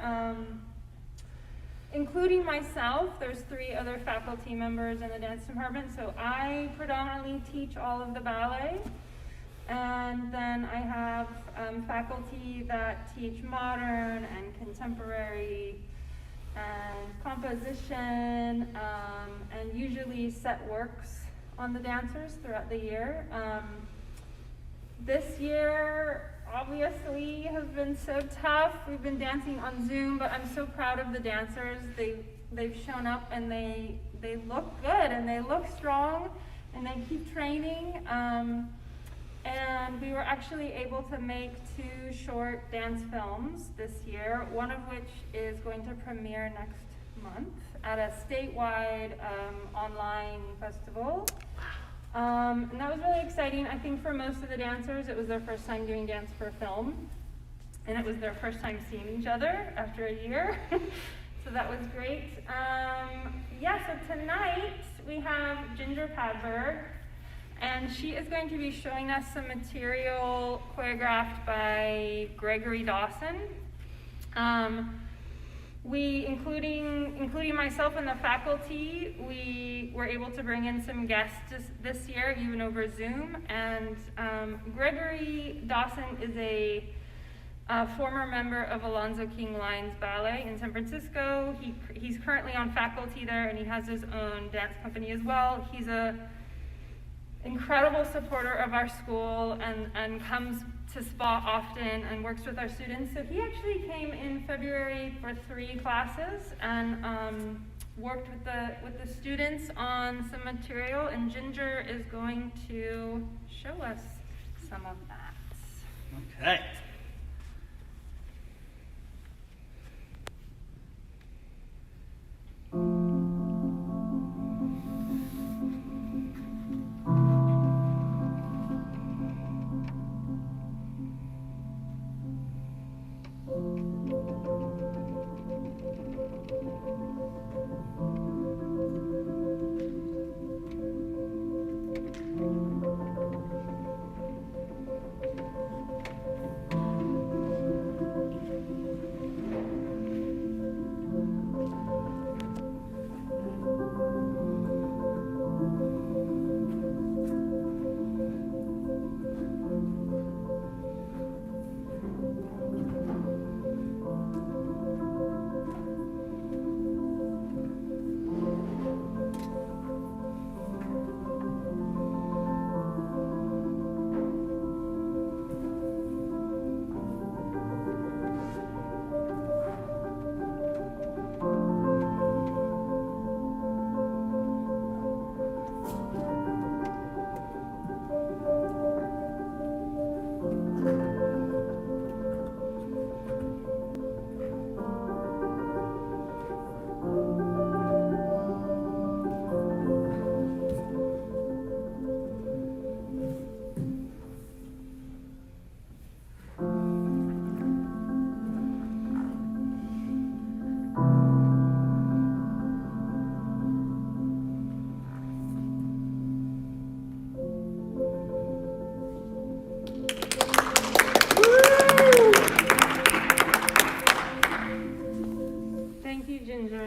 Including myself, there's 3 other faculty members in the dance department, so I predominantly teach all of the ballet. And then I have faculty that teach modern and contemporary and composition, and usually set works on the dancers throughout the year. This year, obviously, has been so tough. We've been dancing on Zoom, but I'm so proud of the dancers. They've shown up and they look good and they look strong and they keep training. And we were actually able to make 2 short dance films this year, one of which is going to premiere next month at a statewide online festival. And that was really exciting. I think for most of the dancers, it was their first time doing dance for film, and it was their first time seeing each other after a year. So that was great. So tonight we have Ginger Padberg, and she is going to be showing us some material choreographed by Gregory Dawson. We, including myself and the faculty, we were able to bring in some guests this year, even over Zoom. And Gregory Dawson is a former member of Alonzo King Lyons Ballet in San Francisco. He's currently on faculty there, and he has his own dance company as well. He's a incredible supporter of our school and comes to SPA often and works with our students. So he actually came in February for 3 classes and worked with the students on some material, and Ginger is going to show us some of that. Okay.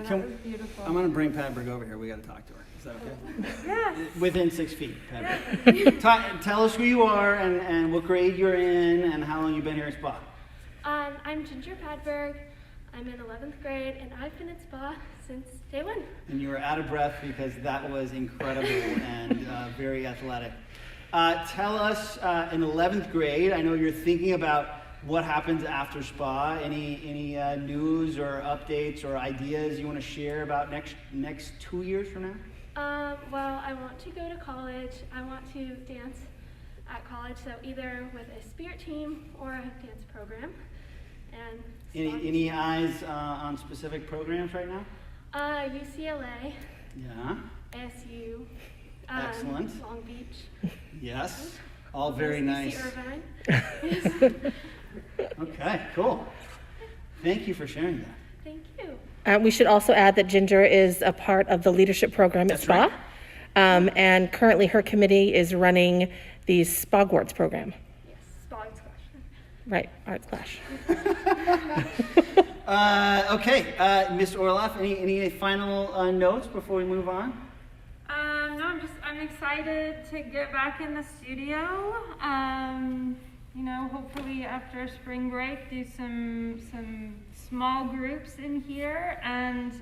That was beautiful. I'm going to bring Padberg over here. We got to talk to her. Is that okay? Yes. Within 6 feet, Padberg. Tell us who you are and what grade you're in and how long you've been here at SPA. I'm Ginger Padberg. I'm in 11th grade, and I've been at SPA since day one. And you were out of breath because that was incredible and very athletic. Tell us, in 11th grade, I know you're thinking about what happens after SPA. Any news or updates or ideas you want to share about next 2 years from now? Well, I want to go to college. I want to dance at college, so either with a spirit team or a dance program. And any eyes on specific programs right now? UCLA. Yeah. ASU. Excellent. Long Beach. Yes. All very nice. UC Irvine. Okay, cool. Thank you for sharing that. Thank you. We should also add that Ginger is a part of the leadership program at That's SPA. right. And currently her committee is running the SPA Awards program. Yes, Spog's question. Right, Arts Clash. Okay, Ms. Orloff, any final notes before we move on? No, I'm excited to get back in the studio. Hopefully after spring break, do some small groups in here, and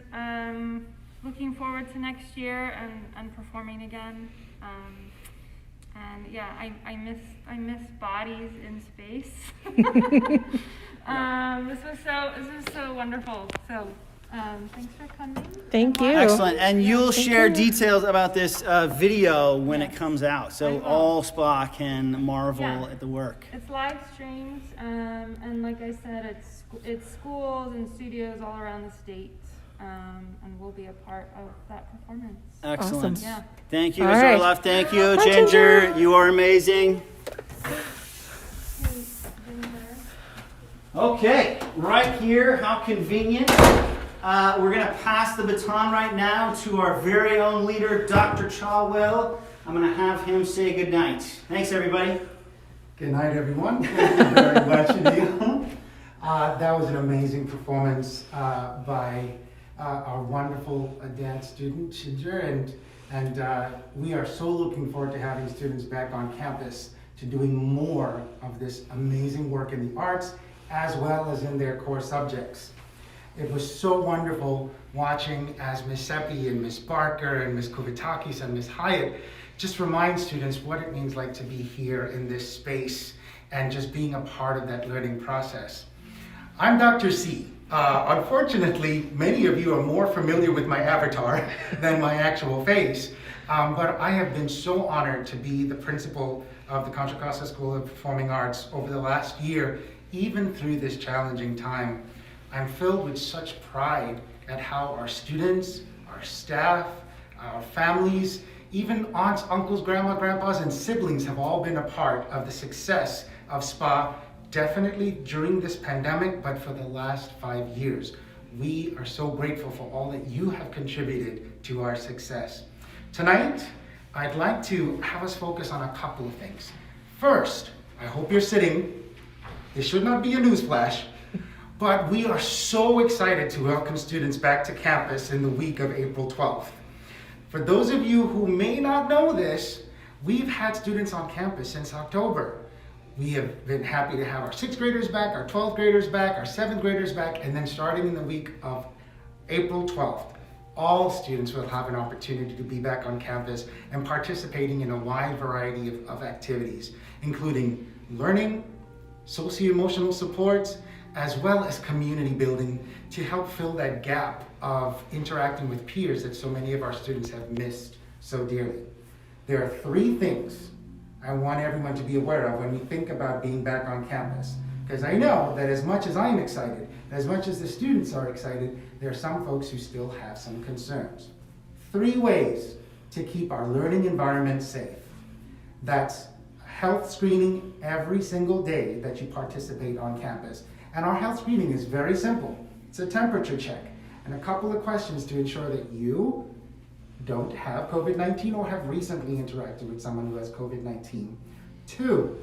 looking forward to next year and performing again. And yeah, I miss bodies in space. This was so wonderful. So thanks for coming. Thank you. Excellent. And you'll Thank share you. details about this video when it comes out, I so will. all SPA can marvel Yeah. at the work. It's live streamed, and like I said, it's schools and studios all around the state, and we'll be a part of that performance. Excellent. Awesome. Yeah. Thank you, All Ms. right. Orloff. Thank you, Bye, Ginger. Ginger. You are amazing. Hey, Ginger. Okay, right here, how convenient. We're going to pass the baton right now to our very own leader, Dr. Chawell. I'm going to have him say goodnight. Thanks, everybody. Good night, everyone. Thank you very much, Neil. That was an amazing performance by our wonderful dance student, Ginger, and we are so looking forward to having students back on campus to doing more of this amazing work in the arts, as well as in their core subjects. It was so wonderful watching as Ms. Seppi and Ms. Barker and Ms. Kuvitakis and Ms. Hyatt just remind students what it means like to be here in this space and just being a part of that learning process. I'm Dr. C. Unfortunately, many of you are more familiar with my avatar than my actual face, but I have been so honored to be the principal of the Contra Costa School of Performing Arts over the last year, even through this challenging time. I'm filled with such pride at how our students, our staff, our families, even aunts, uncles, grandma, grandpas, and siblings have all been a part of the success of SPA, definitely during this pandemic, but for the last 5 years. We are so grateful for all that you have contributed to our success. Tonight, I'd like to have us focus on a couple of things. First, I hope you're sitting. This should not be a newsflash, but we are so excited to welcome students back to campus in the week of April 12th. For those of you who may not know this, we've had students on campus since October. We have been happy to have our 6th graders back, our 12th graders back, our 7th graders back, and then starting in the week of April 12th, all students will have an opportunity to be back on campus and participating in a wide variety of activities, including learning, socio-emotional supports, as well as community building to help fill that gap of interacting with peers that so many of our students have missed so dearly. There are 3 things I want everyone to be aware of when we think about being back on campus. Because I know that as much as I'm excited, as much as the students are excited, there are some folks who still have some concerns. 3 ways to keep our learning environment safe. That's health screening every single day that you participate on campus. And our health screening is very simple. It's a temperature check and a couple of questions to ensure that you don't have COVID-19 or have recently interacted with someone who has COVID-19. 2,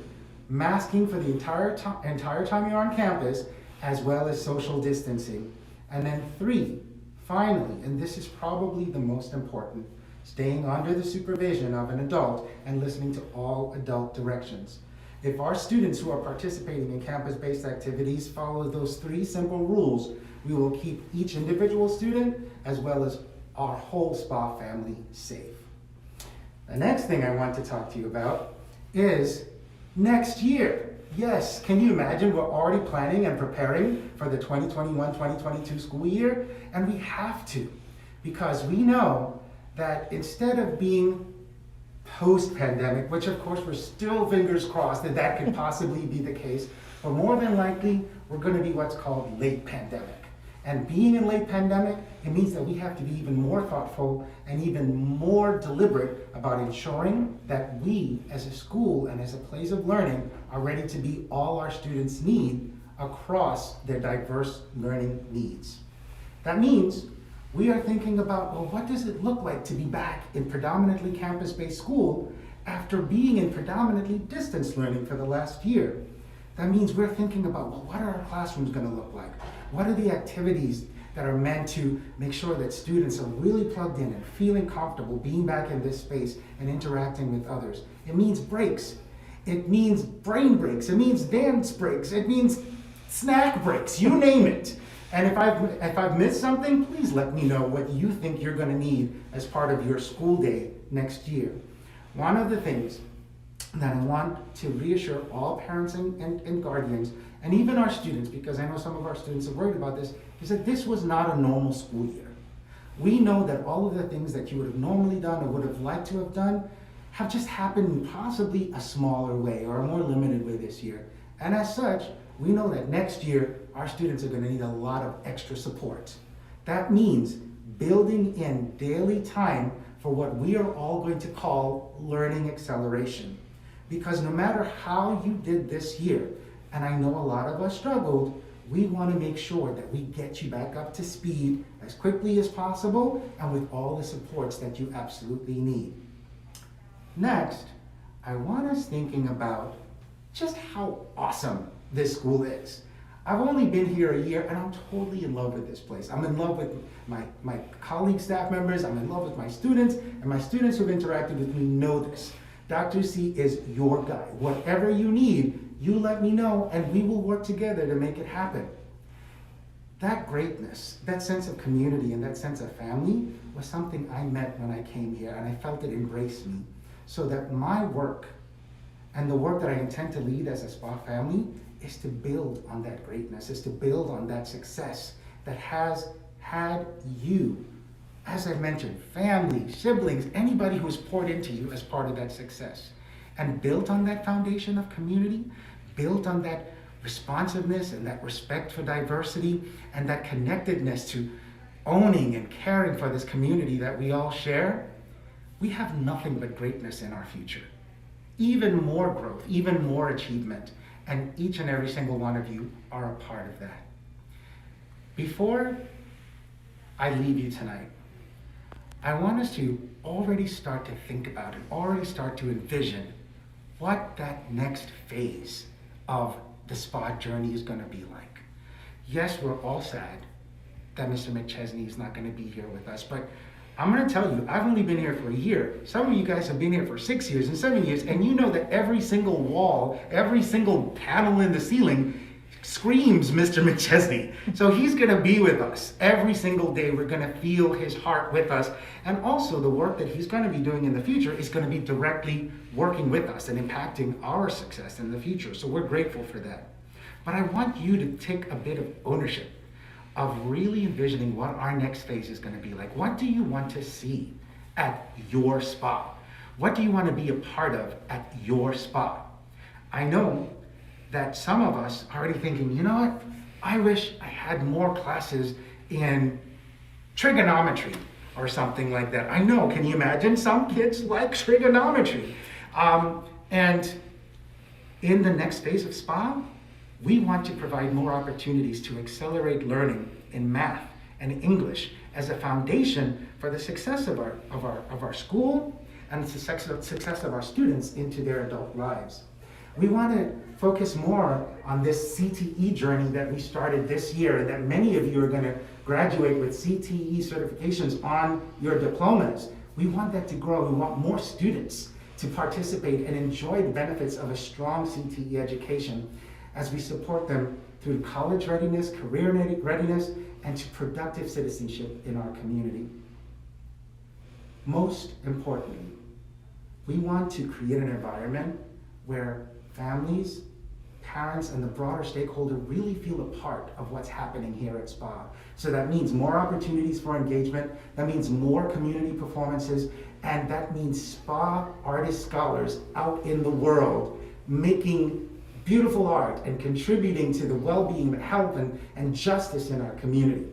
masking for the entire time you're on campus, as well as social distancing. And then 3, finally, and this is probably the most important, staying under the supervision of an adult and listening to all adult directions. If our students who are participating in campus-based activities follow those 3 simple rules, we will keep each individual student as well as our whole SPA family safe. The next thing I want to talk to you about is next year. Yes, can you imagine we're already planning and preparing for the 2021-2022 school year? And we have to, because we know that instead of being post-pandemic, which of course we're still fingers crossed that that could possibly be the case, but more than likely we're going to be what's called late pandemic. And being in late pandemic, it means that we have to be even more thoughtful and even more deliberate about ensuring that we as a school and as a place of learning are ready to be all our students need across their diverse learning needs. That means we are thinking about, well, what does it look like to be back in predominantly campus-based school after being in predominantly distance learning for the last year? That means we're thinking about, well, what are our classrooms going to look like? What are the activities that are meant to make sure that students are really plugged in and feeling comfortable being back in this space and interacting with others? It means breaks. It means brain breaks. It means dance breaks. It means snack breaks. You name it. And if I've missed something, please let me know what you think you're going to need as part of your school day next year. One of the things that I want to reassure all parents and guardians, and even our students, because I know some of our students are worried about this, is that this was not a normal school year. We know that all of the things that you would have normally done or would have liked to have done have just happened in possibly a smaller way or a more limited way this year. And as such, we know that next year, our students are going to need a lot of extra support. That means building in daily time for what we are all going to call learning acceleration. Because no matter how you did this year, and I know a lot of us struggled, we want to make sure that we get you back up to speed as quickly as possible and with all the supports that you absolutely need. Next, I want us thinking about just how awesome this school is. I've only been here a year and I'm totally in love with this place. I'm in love with my colleague staff members, I'm in love with my students, and my students who've interacted with me know this. Dr. C is your guy. Whatever you need, you let me know and we will work together to make it happen. That greatness, that sense of community and that sense of family was something I met when I came here, and I felt it embrace me. So that my work and the work that I intend to lead as a SPA family is to build on that greatness, is to build on that success that has had you, as I mentioned, family, siblings, anybody who's poured into you as part of that success. And built on that foundation of community, built on that responsiveness and that respect for diversity and that connectedness to owning and caring for this community that we all share, we have nothing but greatness in our future. Even more growth, even more achievement, and each and every single one of you are a part of that. Before I leave you tonight, I want us to already start to think about it, already start to envision what that next phase of the SPA journey is going to be like. Yes, we're all sad that Mr. McChesney is not going to be here with us, but I'm going to tell you, I've only been here for a year. Some of you guys have been here for 6 years and 7 years, and you know that every single wall, every single panel in the ceiling screams Mr. McChesney. So he's going to be with us every single day. We're going to feel his heart with us. And also the work that he's going to be doing in the future is going to be directly working with us and impacting our success in the future. So we're grateful for that. But I want you to take a bit of ownership of really envisioning what our next phase is going to be like. What do you want to see at your SPA? What do you want to be a part of at your SPA? I know that some of us are already thinking, you know what? I wish I had more classes in trigonometry or something like that. I know, can you imagine? Some kids like trigonometry. And in the next phase of SPA, we want to provide more opportunities to accelerate learning in math and English as a foundation for the success of our school and the success of our students into their adult lives. We want to focus more on this CTE journey that we started this year, and that many of you are going to graduate with CTE certifications on your diplomas. We want that to grow. We want more students to participate and enjoy the benefits of a strong CTE education as we support them through college readiness, career readiness, and to productive citizenship in our community. Most importantly, we want to create an environment where families, parents, and the broader stakeholder really feel a part of what's happening here at SPA. So that means more opportunities for engagement, that means more community performances, and that means SPA artist scholars out in the world making beautiful art and contributing to the well-being, health, and justice in our community.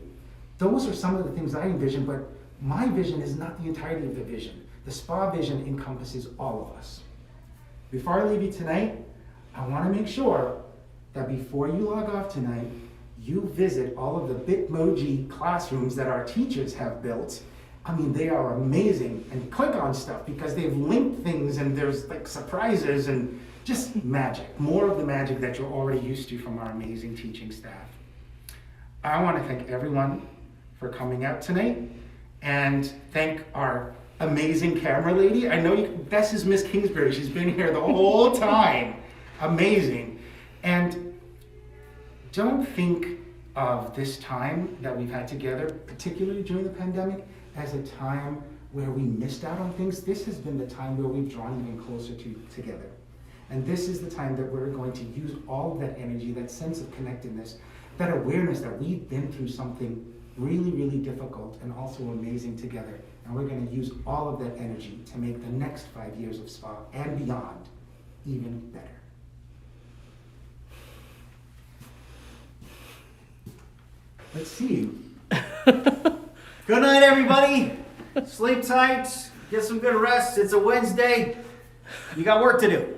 Those are some of the things I envision, but my vision is not the entirety of the vision. The SPA vision encompasses all of us. Before I leave you tonight, I want to make sure that before you log off tonight, you visit all of the Bitmoji classrooms that our teachers have built. I mean, they are amazing. And click on stuff because they've linked things and there's like surprises and just magic. More of the magic that you're already used to from our amazing teaching staff. I want to thank everyone for coming out tonight and thank our amazing camera lady. I know this is Miss Kingsbury. She's been here the whole time. Amazing. And don't think of this time that we've had together, particularly during the pandemic, as a time where we missed out on things. This has been the time where we've drawn even closer together. And this is the time that we're going to use all of that energy, that sense of connectedness, that awareness that we've been through something really, really difficult and also amazing together. And we're going to use all of that energy to make the next 5 years of SPA and beyond even better. Let's see. Good night, everybody. Sleep tight. Get some good rest. It's a Wednesday. You got work to do.